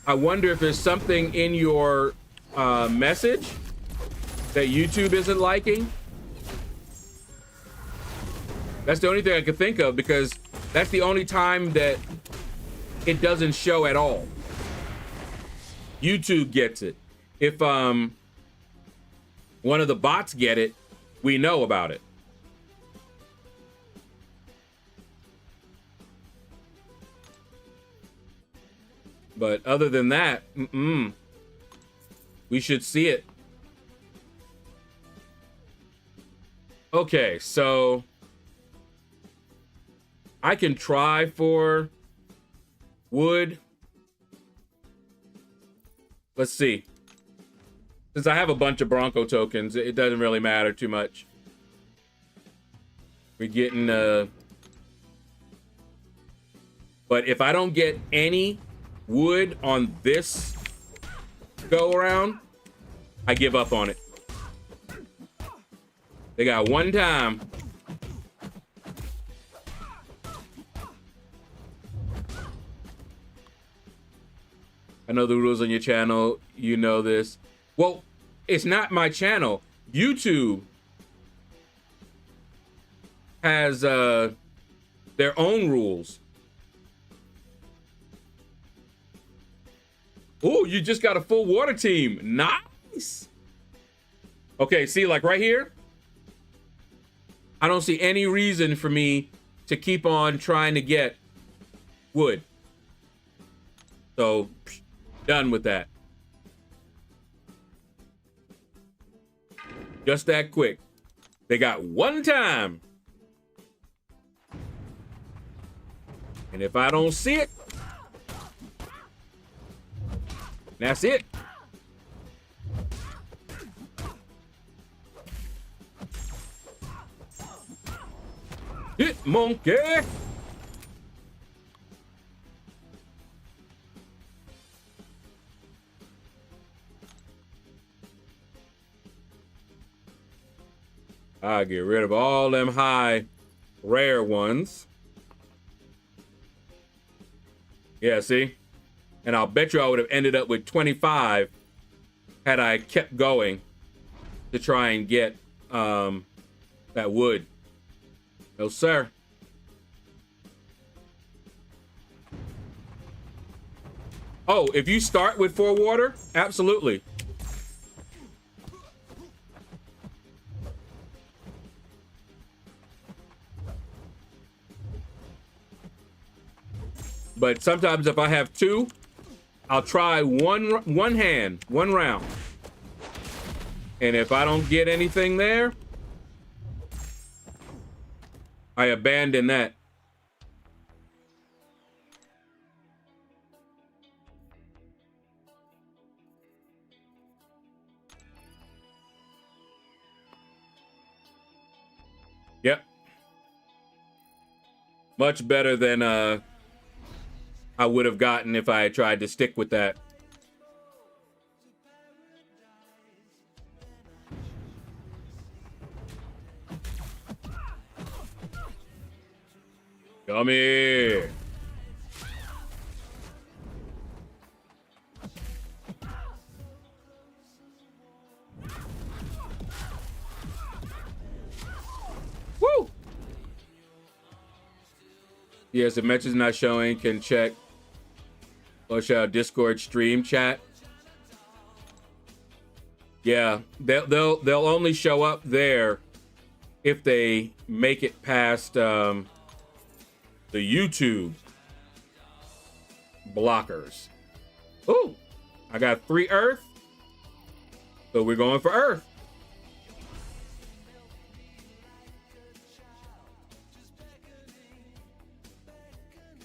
I wonder if there's something in your message that YouTube isn't liking. That's the only thing I could think of, because that's the only time that it doesn't show at all. YouTube gets it. If one of the bots get it, we know about it. But other than that, we should see it. Okay, so I can try for wood. Let's see. Since I have a bunch of Bronco tokens, it doesn't really matter too much. We're getting but if I don't get any wood on this go around, I give up on it. They got one time. I know the rules on your channel. You know this. Well, it's not my channel. YouTube has their own rules. Oh, you just got a full water team. Nice. Okay, see, like right here, I don't see any reason for me to keep on trying to get wood. So, done with that. Just that quick. They got one time. And if I don't see it, that's it. Hit monkey. I get rid of all them high rare ones. Yeah, see? And I'll bet you I would have ended up with 25 had I kept going to try and get that wood. No, sir. Oh, if you start with 4 water, absolutely. But sometimes if I have 2, I'll try one round. And if I don't get anything there, I abandon that. Much better than I would have gotten if I had tried to stick with that. Come here. Woo! Yes, the message not showing, can check LordShaedow Discord stream chat. Yeah, they'll only show up there if they make it past the YouTube blockers. Ooh, I got 3 Earth, so we're going for Earth.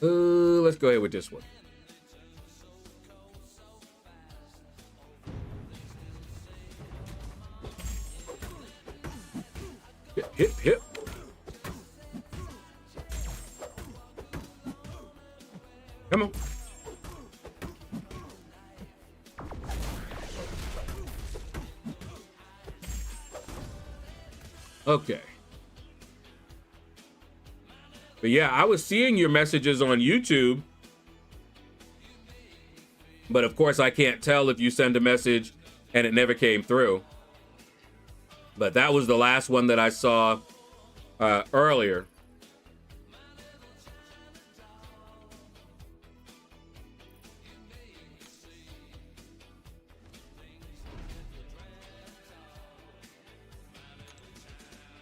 Let's go ahead with this one. Hip, hip, hip. Come on. Okay. But yeah, I was seeing your messages on YouTube. But of course, I can't tell if you send a message and it never came through. But that was the last one that I saw earlier.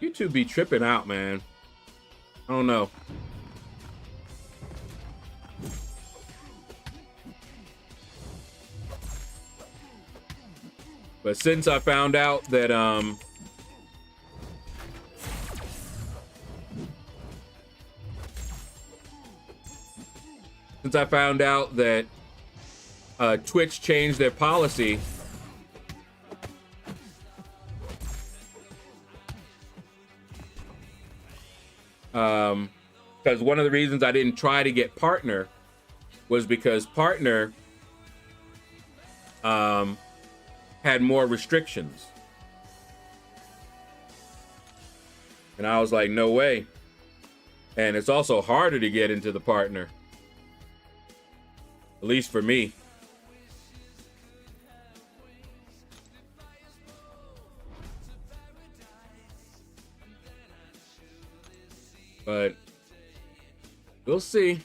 YouTube be tripping out, man. I don't know. But since I found out that Twitch changed their policy, because one of the reasons I didn't try to get Partner was because Partner had more restrictions. And I was like, no way. And it's also harder to get into the Partner. At least for me. But we'll see.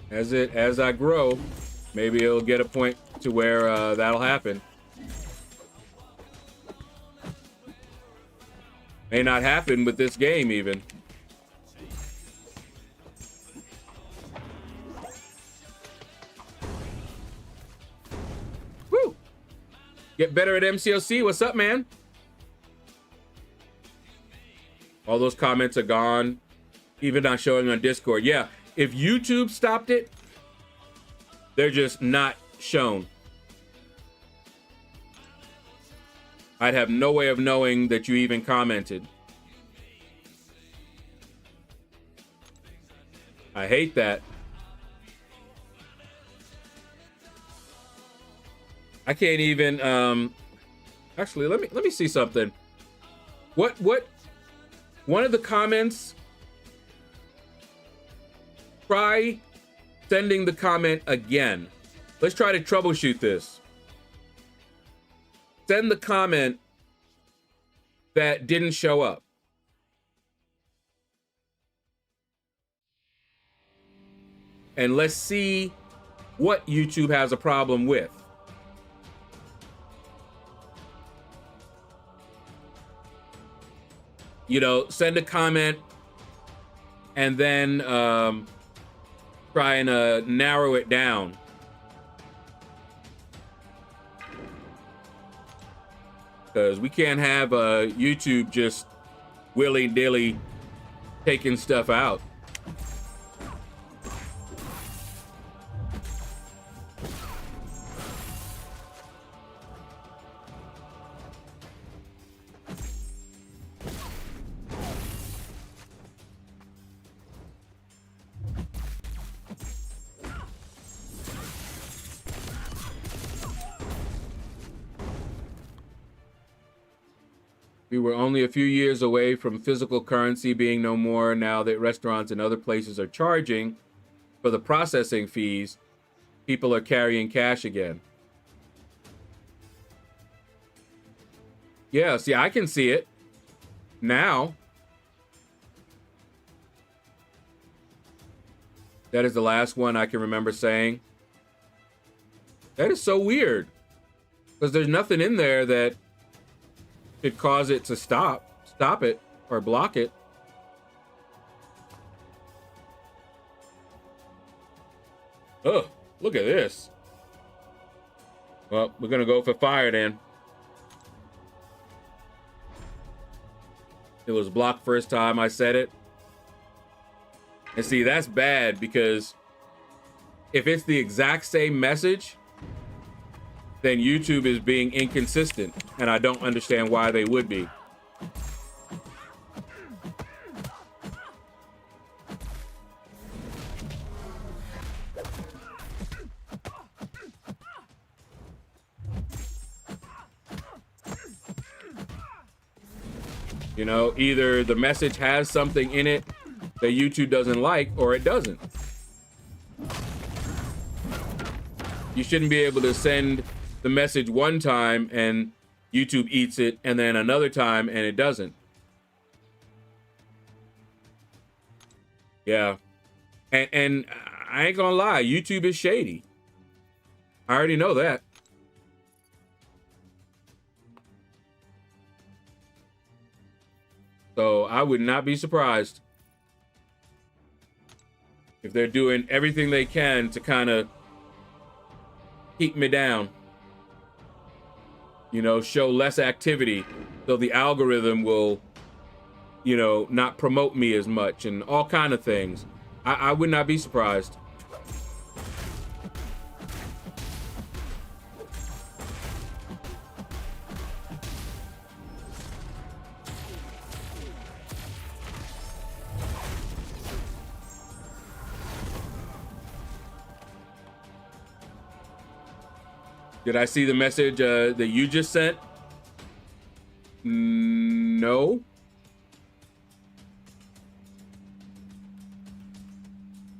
As I grow, maybe it'll get a point to where that'll happen. May not happen with this game even. Woo! Get better at MCOC. What's up, man? All those comments are gone, even not showing on Discord. Yeah, if YouTube stopped it, they're just not shown. I'd have no way of knowing that you even commented. I hate that. I can't even actually let me see something. What one of the comments, try sending the comment again. Let's try to troubleshoot this. Send the comment that didn't show up. And let's see what YouTube has a problem with. You know, send a comment and then try and narrow it down. Because we can't have YouTube just willy-nilly taking stuff out. We were only a few years away from physical currency being no more. Now that restaurants and other places are charging for the processing fees, people are carrying cash again. Yeah, see, I can see it now. That is the last one I can remember saying. That is so weird. Because there's nothing in there that could cause it to stop it, or block it. Oh, look at this. Well, we're gonna go for fire then. It was blocked first time I said it. And see, that's bad because if it's the exact same message, then YouTube is being inconsistent, and I don't understand why they would be. You know, either the message has something in it that YouTube doesn't like, or it doesn't. You shouldn't be able to send the message one time and YouTube eats it, and then another time and it doesn't. Yeah. And I ain't gonna lie, YouTube is shady. I already know that. So I would not be surprised if they're doing everything they can to kind of keep me down. You know, show less activity so the algorithm will, you know, not promote me as much and all kind of things. I would not be surprised. Did I see the message that you just sent? No.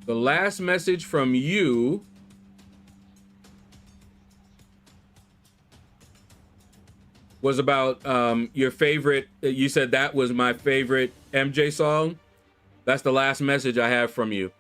The last message from you was about your favorite. You said that was my favorite MJ song. That's the last message I have from you.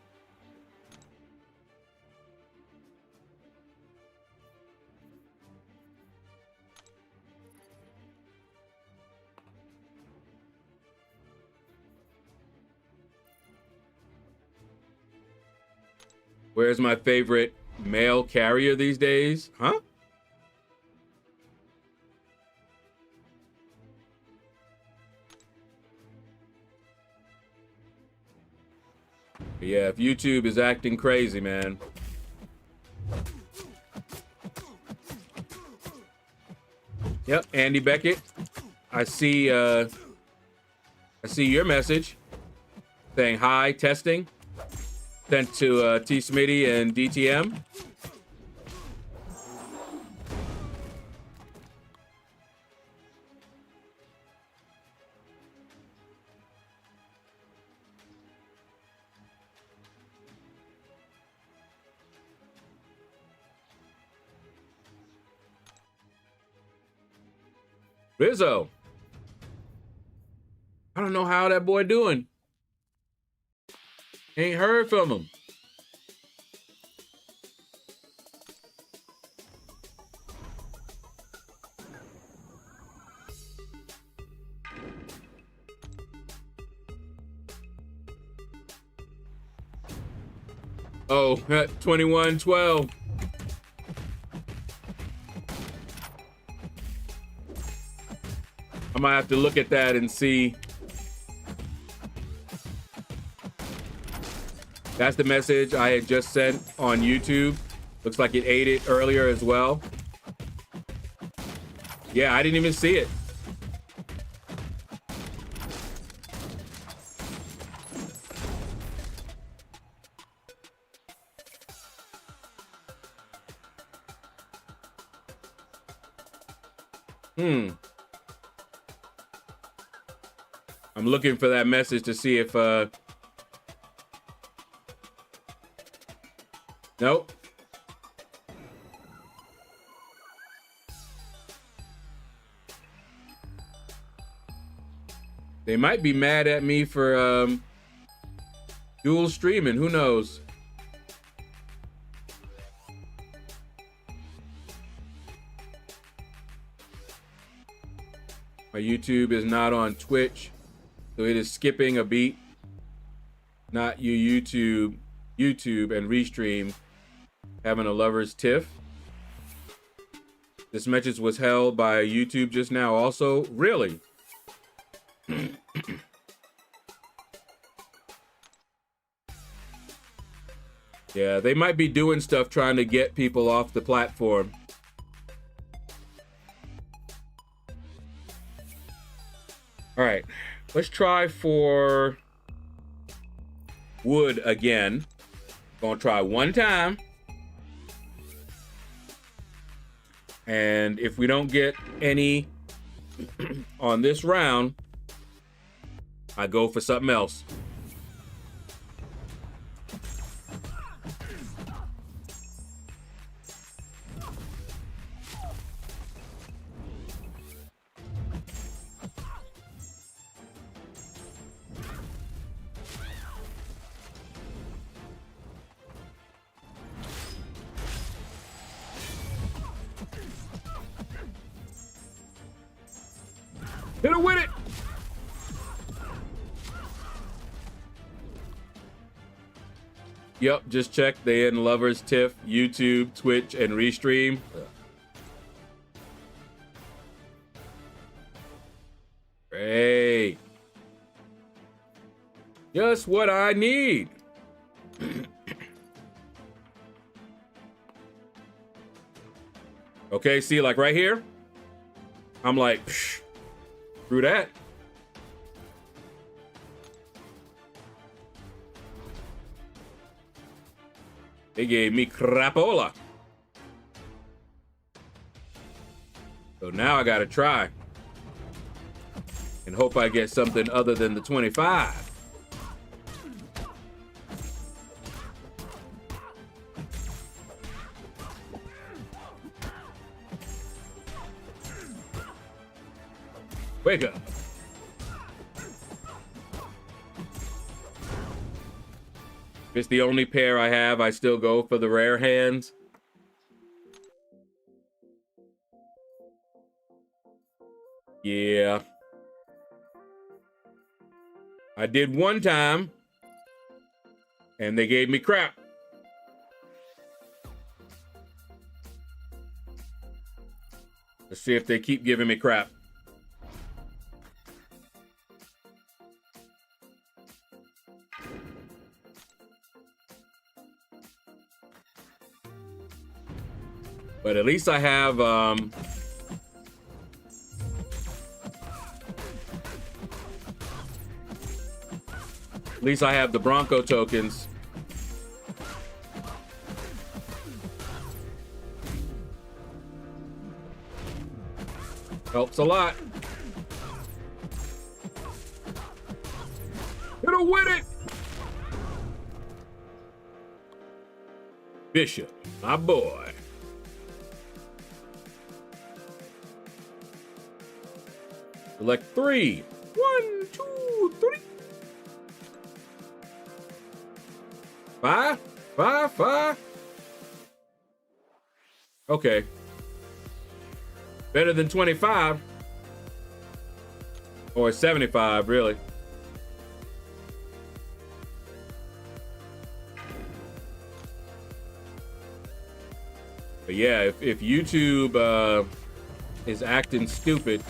Where's my favorite mail carrier these days? Huh? Yeah, if YouTube is acting crazy, man. Yep, Andy Beckett. I see your message saying hi, testing. Sent to T Smitty and DTM. Rizzo. I don't know how that boy doing. Ain't heard from him. Oh, 2112. I might have to look at that and see. That's the message I had just sent on YouTube. Looks like it ate it earlier as well. Yeah, I didn't even see it. I'm looking for that message to see if, nope. They might be mad at me for, dual streaming. Who knows? My YouTube is not on Twitch, so it is skipping a beat. Not you YouTube and Restream having a lover's tiff. This message was held by YouTube just now also. Really? Yeah, they might be doing stuff trying to get people off the platform. All right, let's try for wood again. Gonna try one time. And if we don't get any on this round, I go for something else. Hit her with it. Yep, just check. They in Lovers, Tiff, YouTube, Twitch, and Restream. Great. Just what I need. Okay, see, like right here, I'm like, psh, through that. They gave me crapola. So now I gotta try and hope I get something other than the 25. Wake up. If it's the only pair I have, I still go for the rare hands. Yeah. I did one time, and they gave me crap. Let's see if they keep giving me crap. But at least I have, at least I have the Bronco tokens. Helps a lot. Hit her with it! Bishop, my boy. Select 3. 1, 2, 3. 5, 5, 5. Okay. Better than 25. Or 75, really. But yeah, if YouTube is acting stupid,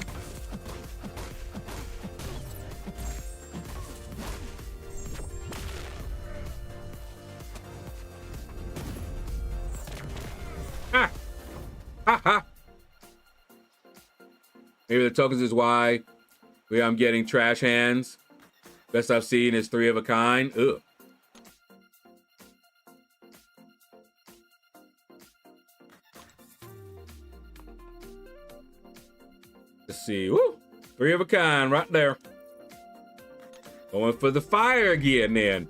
maybe the tokens is why I'm getting trash hands. Best I've seen is 3 of a kind. Ugh. Let's see. Woo! 3 of a kind right there. Going for the fire again, then.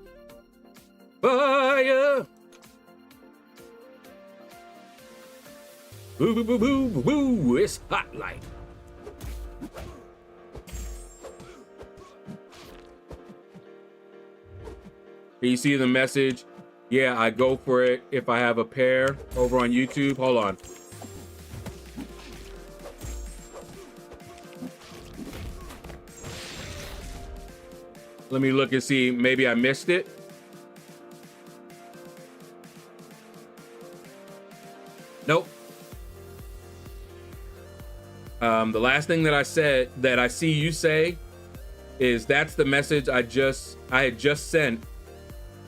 Fire! Boo, boo, boo, boo, boo, boo. It's hot light. Can you see the message? Yeah, I go for it if I have a pair over on YouTube. Hold on. Let me look and see. Maybe I missed it. Nope. The last thing that I said that I see you say is that's the message I had just sent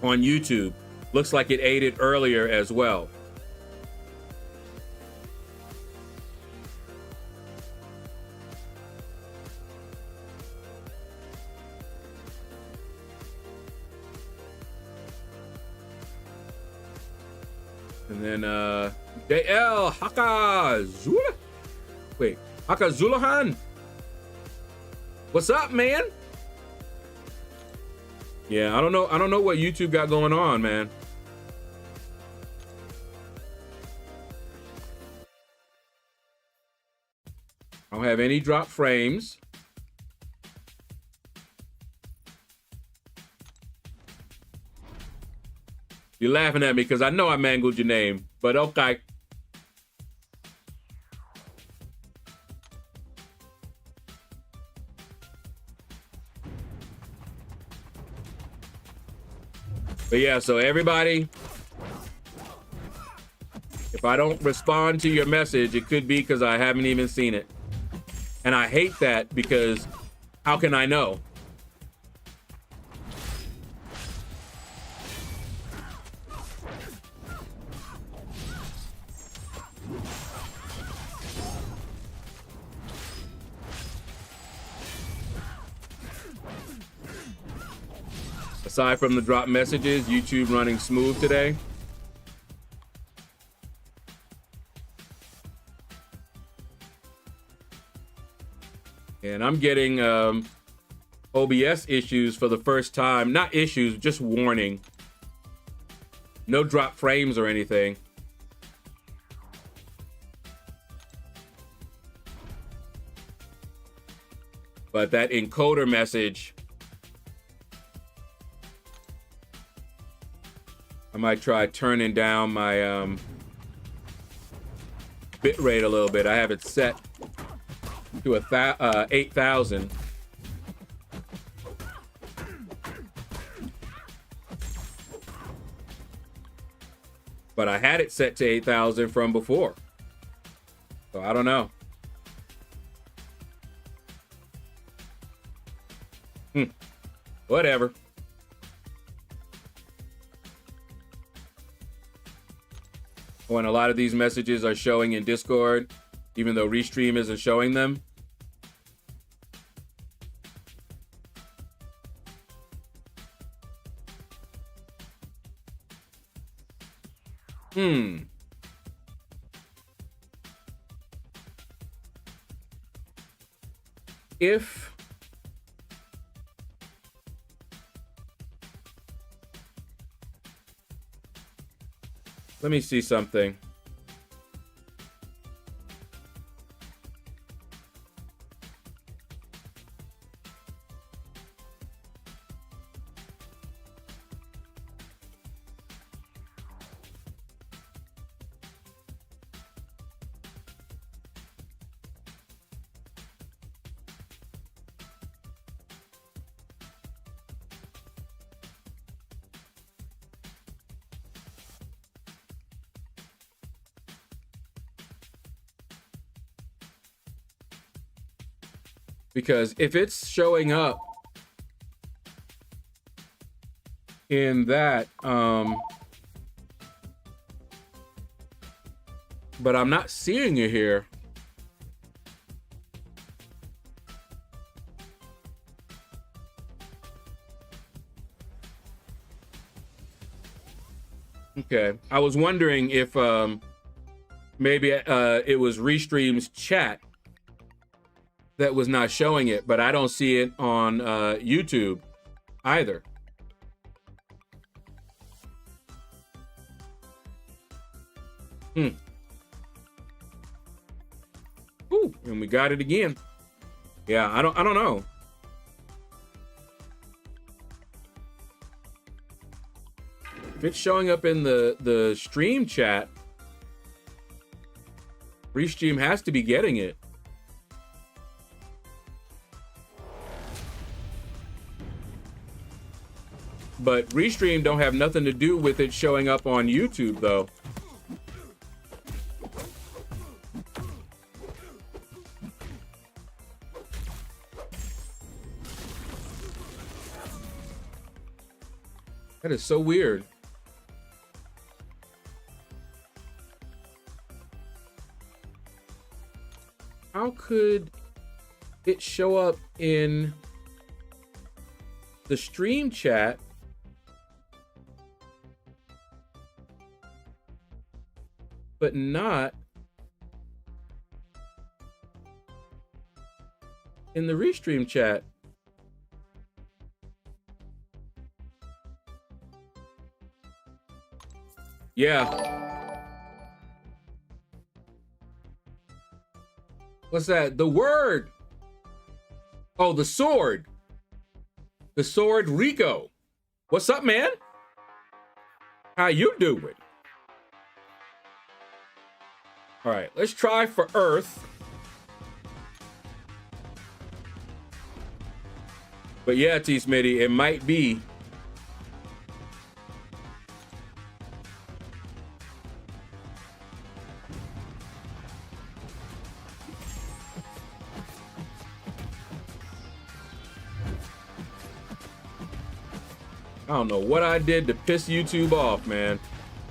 on YouTube. Looks like it ate it earlier as well. And then JL Haka Zula. Wait, Haka Zulahan. What's up, man? Yeah, I don't know what YouTube got going on, man. I don't have any drop frames. You're laughing at me because I know I mangled your name, but okay. But yeah, so everybody, if I don't respond to your message, it could be because I haven't even seen it. And I hate that because how can I know? Aside from the drop messages, YouTube running smooth today. And I'm getting OBS issues for the first time. Not issues, just warning. No drop frames or anything. But that encoder message, I might try turning down my bit rate a little bit. I have it set to 8,000. But I had it set to 8,000 from before. So I don't know. Whatever. When a lot of these messages are showing in Discord, even though Restream isn't showing them. If let me see something. Because if it's showing up in that, but I'm not seeing it here. Okay, I was wondering if maybe it was Restream's chat that was not showing it, but I don't see it on YouTube. either. Ooh, and we got it again. Yeah, I don't know. If it's showing up in the stream chat, Restream has to be getting it. But Restream don't have nothing to do with it showing up on YouTube, though. That is so weird. How could it show up in the stream chat but not in the Restream chat? Yeah. What's that? The word. Oh, the sword. The sword Rico. What's up, man? How you doing? All right, let's try for Earth. But yeah, T-Smitty, it might be. I don't know what I did to piss YouTube off, man.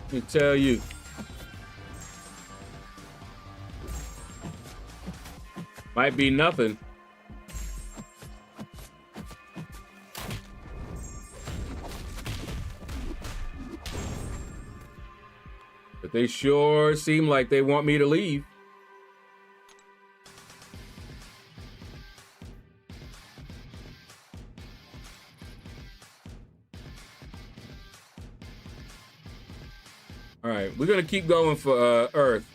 Let me tell you. Might be nothing. But they sure seem like they want me to leave. All right, we're gonna keep going for Earth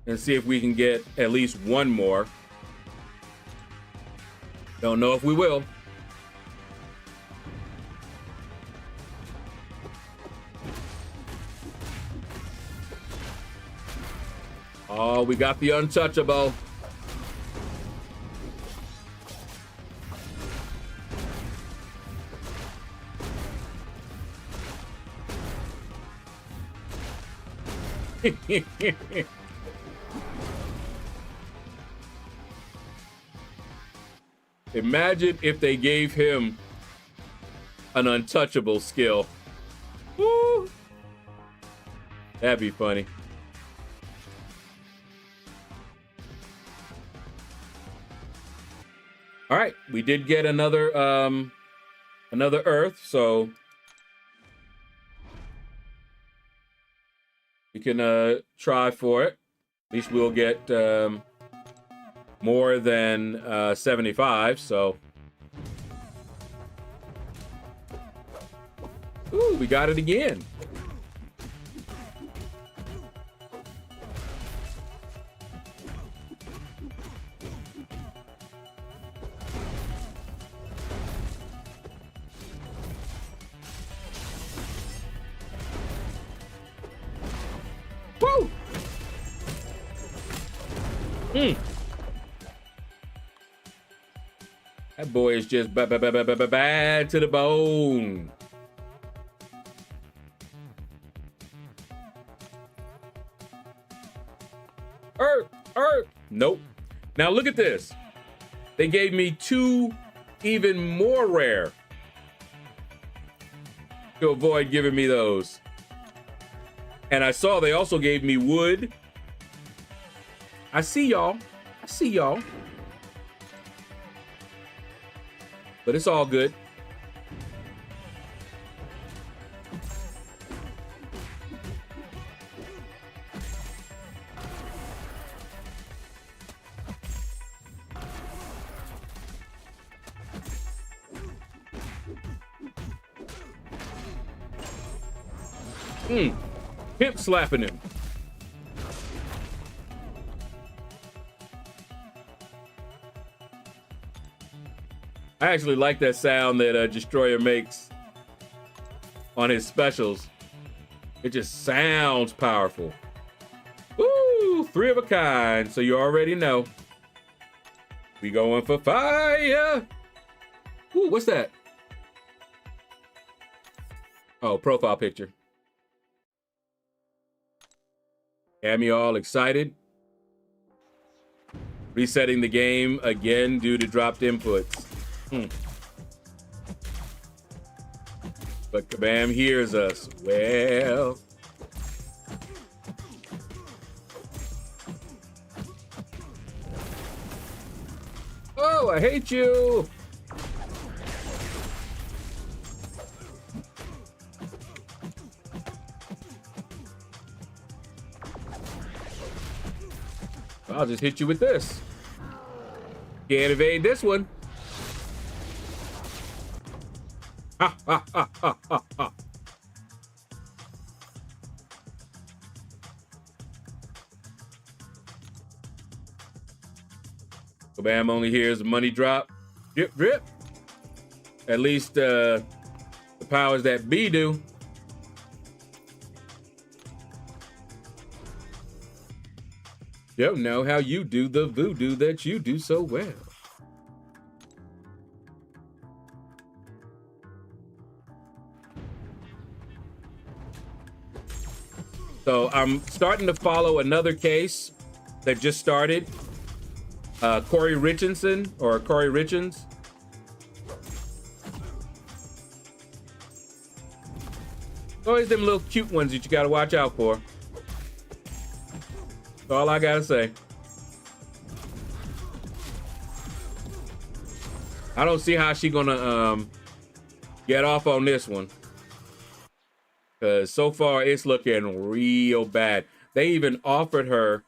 and see if we can get at least one more. Don't know if we will. Oh, we got the untouchable. Imagine if they gave him an untouchable skill. Woo! That'd be funny. All right, we did get another Earth, so we can try for it. At least we'll get more than 75, so. Ooh, we got it again. Woo! That boy is just bad to the bone. Earth. Nope. Now look at this. They gave me 2 even more rare to avoid giving me those. And I saw they also gave me wood. I see y'all. But it's all good. Hip slapping him. I actually like that sound that Destroyer makes on his specials. It just sounds powerful. Ooh, 3 of a kind. So you already know. We going for fire. Ooh, what's that? Oh, profile picture. Got me all excited. Resetting the game again due to dropped inputs. But Kabam hears us. Well. Oh, I hate you. I'll just hit you with this. Can't evade this one. Ha ha ha ha ha ha. Kabam only hears money drop. Drip, drip. At least the powers that be do. Don't know how you do the voodoo that you do so well. So I'm starting to follow another case that just started. Corey Richardson or Corey Richards. Always them little cute ones that you gotta watch out for. That's all I gotta say. I don't see how she gonna get off on this one. Cause so far it's looking real bad. They even offered her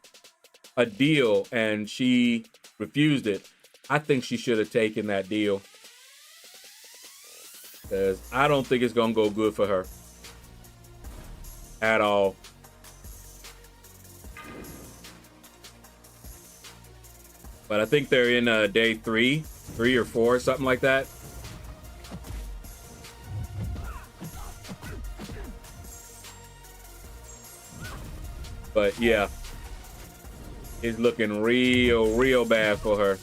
a deal and she refused it. I think she should have taken that deal. Cause I don't think it's gonna go good for her. At all. But I think they're in day 3 or 4, something like that. But yeah, it's looking real bad for her.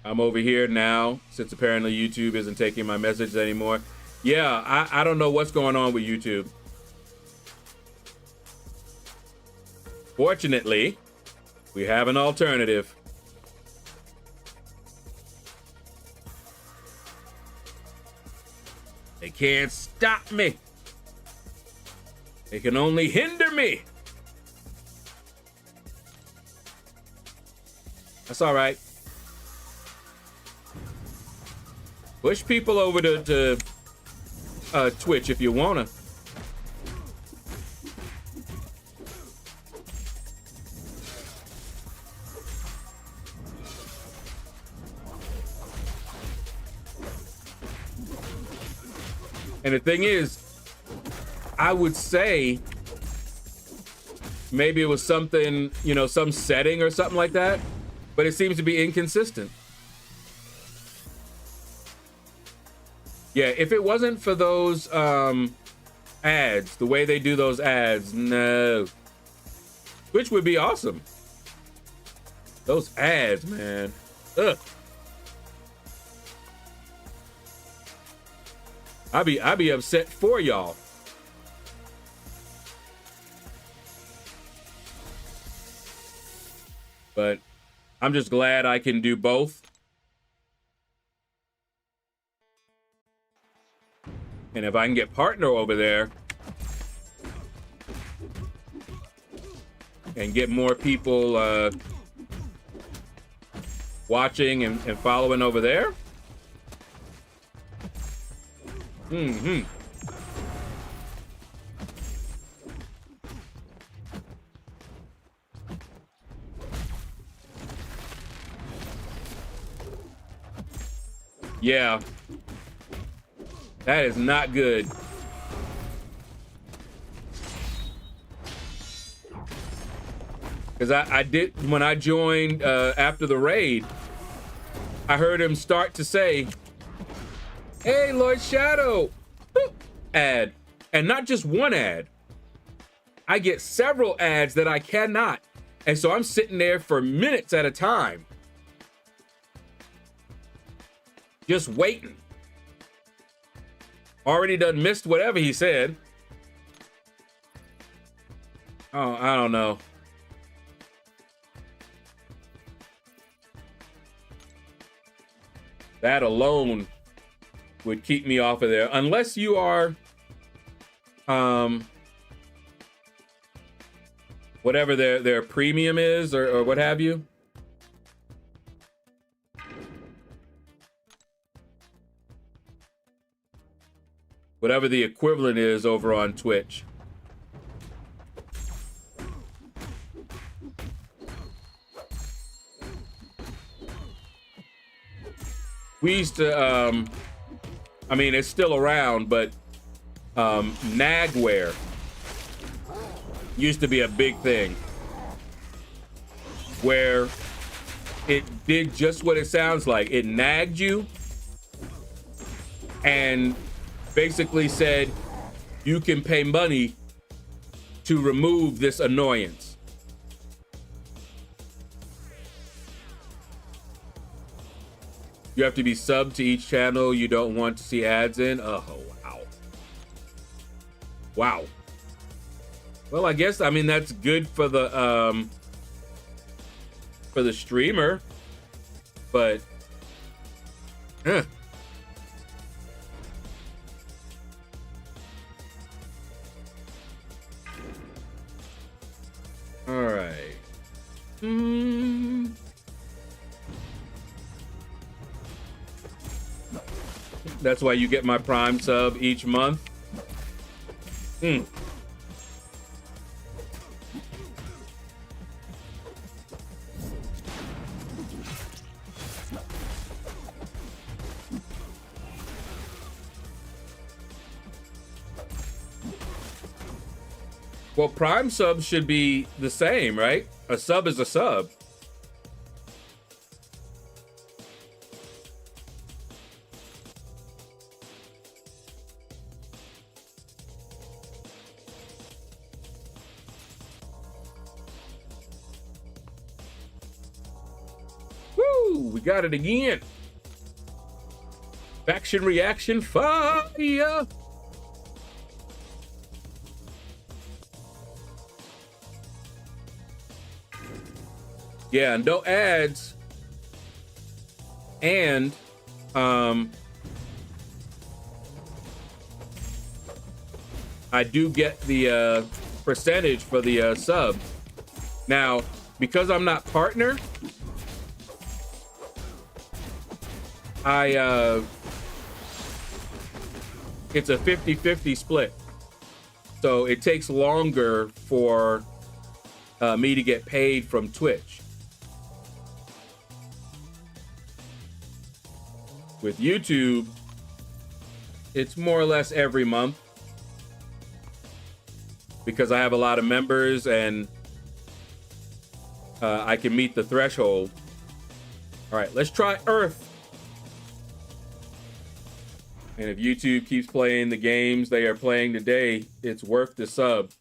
I'm over here now, since apparently YouTube isn't taking my messages anymore. Yeah, I don't know what's going on with YouTube. Fortunately, we have an alternative. They can't stop me. They can only hinder me. That's all right. Push people over to Twitch if you wanna. And the thing is, I would say maybe it was something, you know, some setting or something like that, but it seems to be inconsistent. Yeah, if it wasn't for those ads, the way they do those ads, no. Which would be awesome. Those ads, man. Ugh. I'd be upset for y'all. But I'm just glad I can do both. And if I can get partner over there and get more people watching and following over there. Yeah. That is not good. Because I did, when I joined after the raid, I heard him start to say, "Hey, LordShaedow," ad. And not just one ad. I get several ads that I cannot. And so I'm sitting there for minutes at a time, just waiting. Already done missed whatever he said. Oh, I don't know. That alone would keep me off of there. Unless you are, whatever their premium is or what have you. Whatever the equivalent is over on Twitch. We used to, I mean, it's still around, but Nagware used to be a big thing where it did just what it sounds like. It nagged you and basically said, you can pay money to remove this annoyance. You have to be subbed to each channel you don't want to see ads in. Oh, wow. Wow. Well, I guess, I mean, that's good for the streamer, but all right. That's why you get my Prime sub each month. Well, Prime subs should be the same, right? A sub is a sub. Woo! We got it again. Faction reaction fire. Yeah, no ads. And I do get the percentage for the sub. Now, because I'm not partner, it's a 50-50 split. So it takes longer for me to get paid from Twitch. With YouTube, it's more or less every month because I have a lot of members and I can meet the threshold. All right, let's try Earth. And if YouTube keeps playing the games they are playing today, it's worth the sub.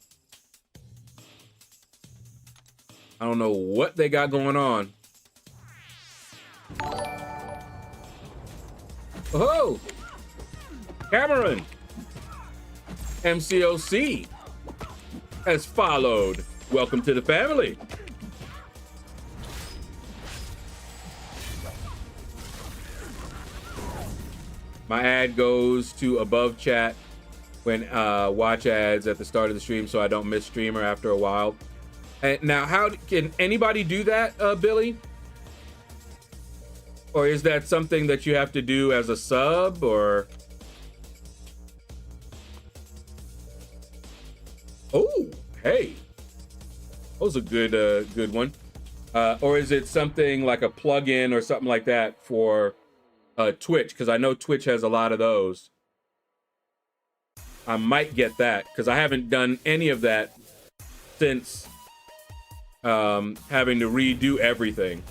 I don't know what they got going on. Oh, Cameron MCOC has followed. Welcome to the family. My ad goes to above chat when watch ads at the start of the stream, so I don't miss streamer after a while. And now, how can anybody do that, Billy? Or is that something that you have to do as a sub, or? Oh, hey, that was a good one. Or is it something like a plugin or something like that for Twitch, because I know Twitch has a lot of those. I might get that because I haven't done any of that since having to redo everything.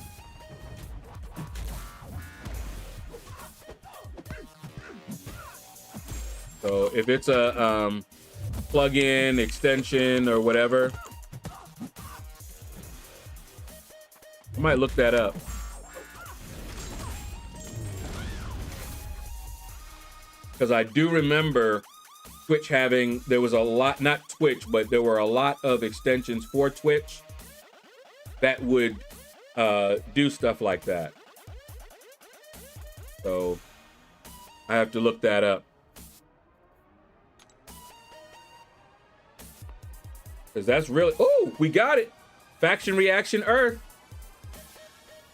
So if it's a plug-in extension or whatever, I might look that up. Because I do remember Twitch having, there was a lot, not Twitch, but there were a lot of extensions for Twitch that would do stuff like that. So I have to look that up. Because that's really, oh, we got it. Faction Reaction Earth.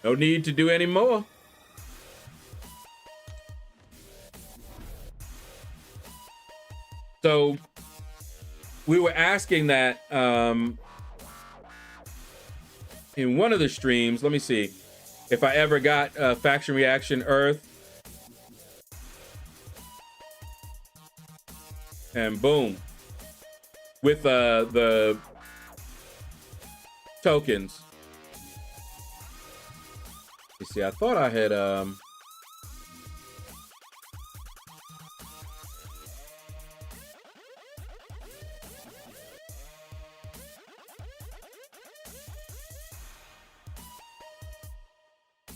No need to do any more. So we were asking that in one of the streams. Let me see if I ever got Faction Reaction Earth. And boom. With the tokens. You see, I thought I had and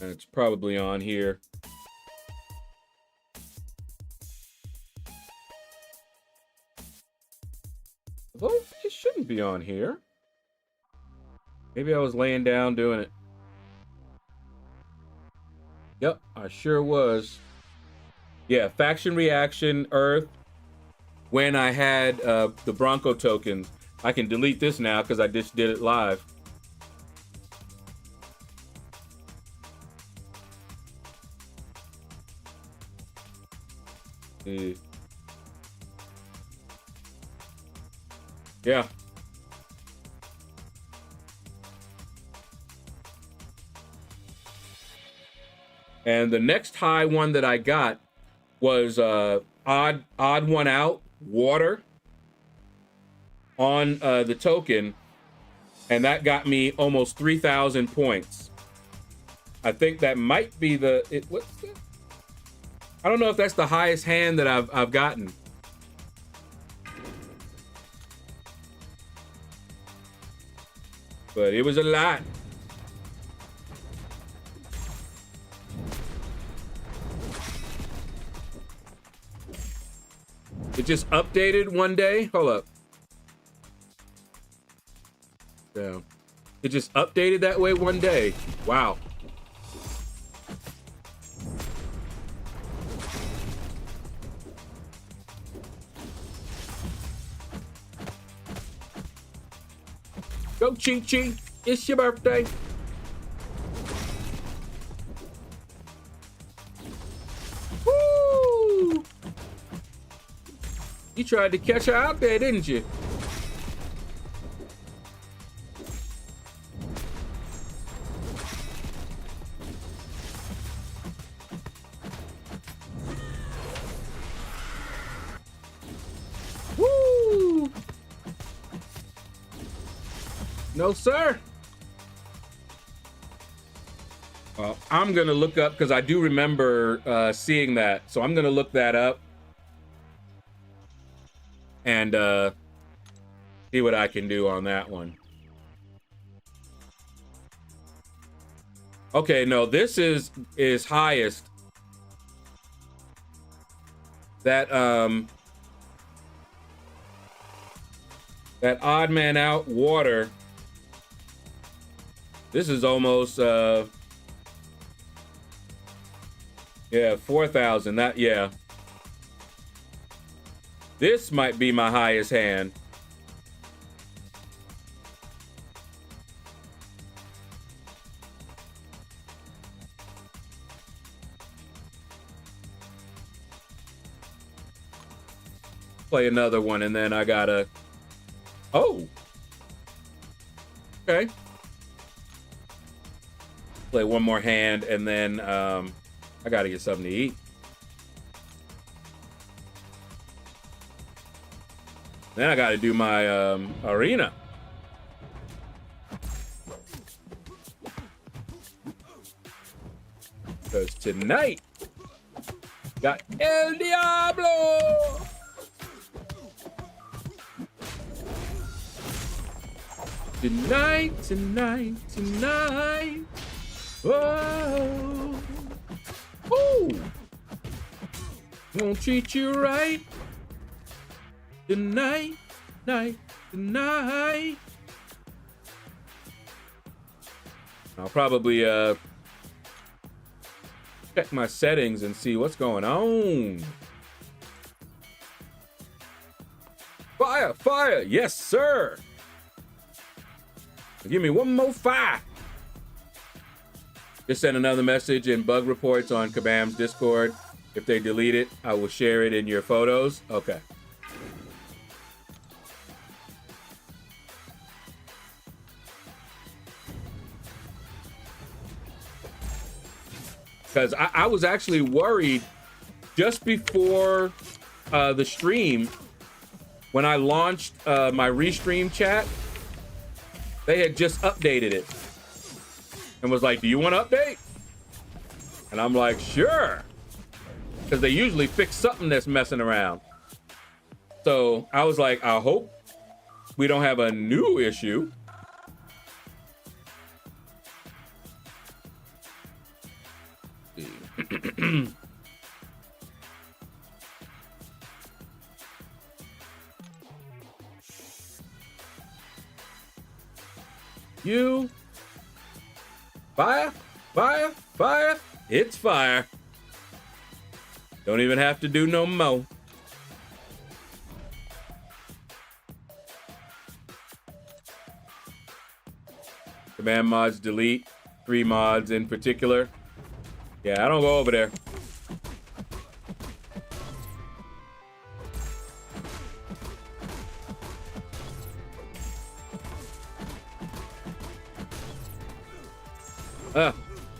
it's probably on here. Although it shouldn't be on here. Maybe I was laying down doing it. Yep, I sure was. Yeah, Faction Reaction Earth. When I had the Bronco tokens. I can delete this now because I just did it live. Yeah. And the next high one that I got was odd one out, water on the token, and that got me almost 3,000 points. I think that might be what's that? I don't know if that's the highest hand that I've gotten. But it was a lot. It just updated one day. Hold up. Yeah. It just updated that way one day. Wow. Go, Chi-Chi. It's your birthday. Woo! You tried to catch her out there, didn't you? Woo! No, sir. Well, I'm gonna look up because I do remember seeing that, so I'm gonna look that up and see what I can do on that one. Okay, no, this is highest. That that odd man out water. This is almost yeah, 4,000. That, yeah. This might be my highest hand. Play another one and then I gotta, oh, okay. Play one more hand and then I gotta get something to eat. Then I gotta do my arena. Because tonight, got El Diablo. Tonight, tonight, tonight. Whoa. Ooh. Won't treat you right. Tonight, night, tonight. I'll probably check my settings and see what's going on. Fire, fire, yes, sir. Give me one more fire. Just send another message in bug reports on Kabam's Discord. If they delete it, I will share it in your photos. Okay. Because I was actually worried just before the stream, when I launched my restream chat, they had just updated it and was like, do you want to update? And I'm like, sure. Because they usually fix something that's messing around. So I was like, I hope we don't have a new issue. You fire, fire, fire. It's fire. Don't even have to do no more. Command mods delete 3 mods in particular. Yeah, I don't go over there.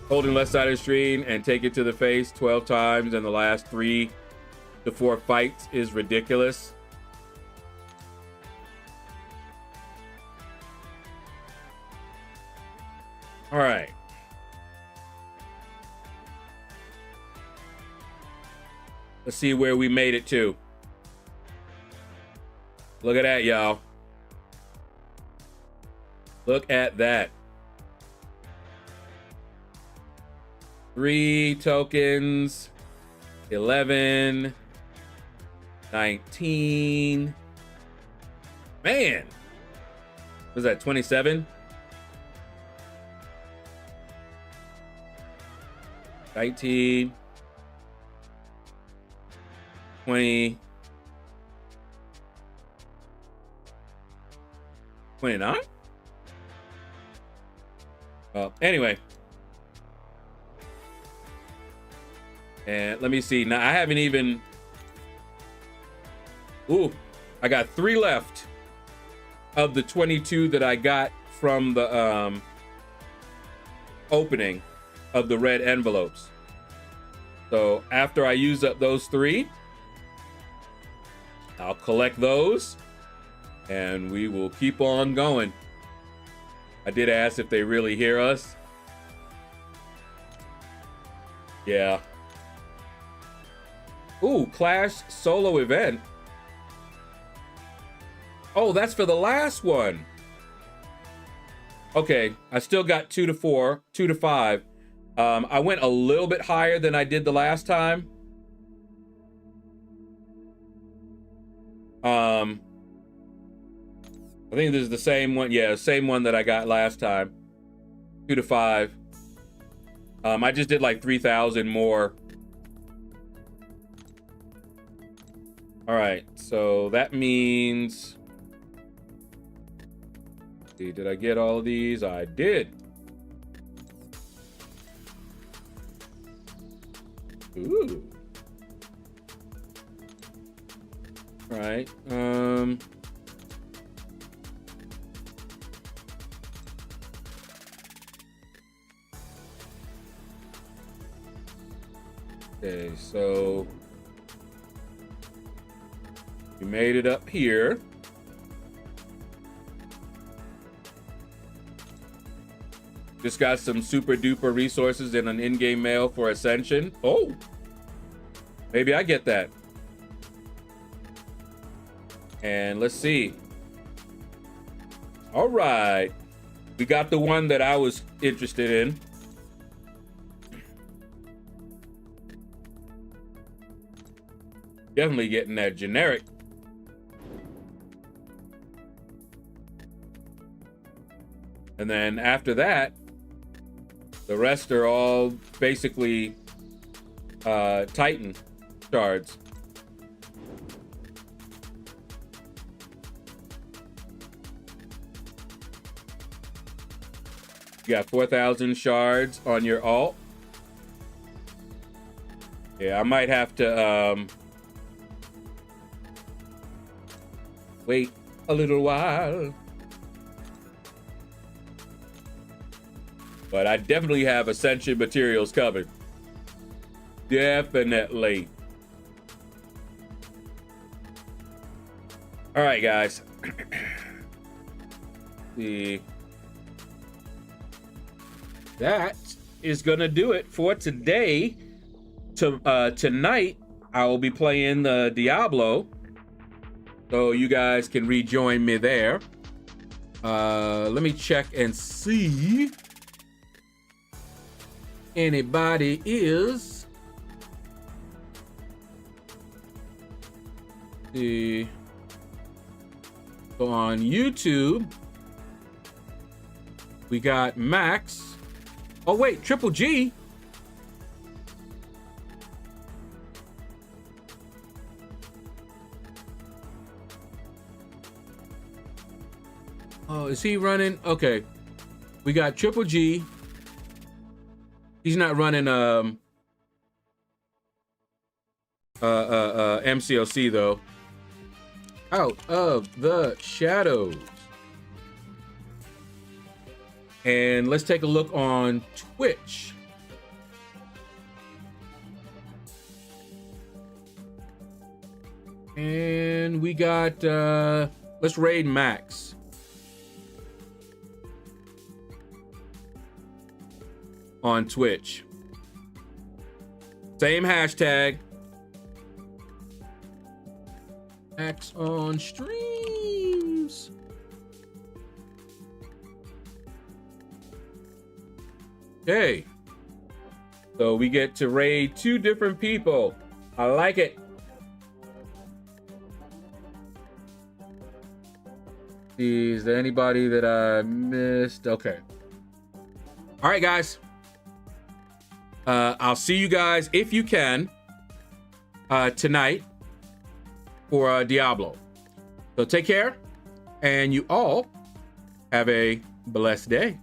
Holding left side of the screen and take it to the face 12 times in the last 3 to 4 fights is ridiculous. All right. Let's see where we made it to. Look at that, y'all. Look at that. 3 tokens, 11, 19. Man, was that 27? 19, 20, 29? Well, anyway. And let me see. Now, I haven't even... Ooh, I got 3 left of the 22 that I got from the opening of the red envelopes. So after I use up those 3, I'll collect those and we will keep on going. I did ask if they really hear us. Yeah. Ooh, Clash solo event. Oh, that's for the last one. Okay, I still got 2 to 4, 2 to 5. I went a little bit higher than I did the last time. I think this is the same one. Yeah, same one that I got last time. 2 to 5. I just did like 3,000 more. All right, so that means... See, did I get all of these? I did. Ooh. All right. Okay, so we made it up here. Just got some super duper resources and an in-game mail for Ascension. Oh, maybe I get that. And let's see. All right, we got the one that I was interested in. Definitely getting that generic. And then after that, the rest are all basically Titan shards. You got 4,000 shards on your alt. Yeah, I might have to wait a little while. But I definitely have Ascension materials covered. Definitely. All right, guys. That is gonna do it for today. Tonight, I will be playing the Diablo. So you guys can rejoin me there. Let me check and see. Anybody is so on YouTube we got Max. Oh wait, Triple G. Oh, is he running? Okay, we got Triple G. He's not running MCLC though. Out of the shadows. And let's take a look on Twitch. And we got let's raid Max. On Twitch. Same hashtag. Max on streams. Okay. So we get to raid 2 different people. I like it. Is there anybody that I missed? Okay. All right, guys. I'll see you guys, if you can, tonight for Diablo. So take care, and you all have a blessed day.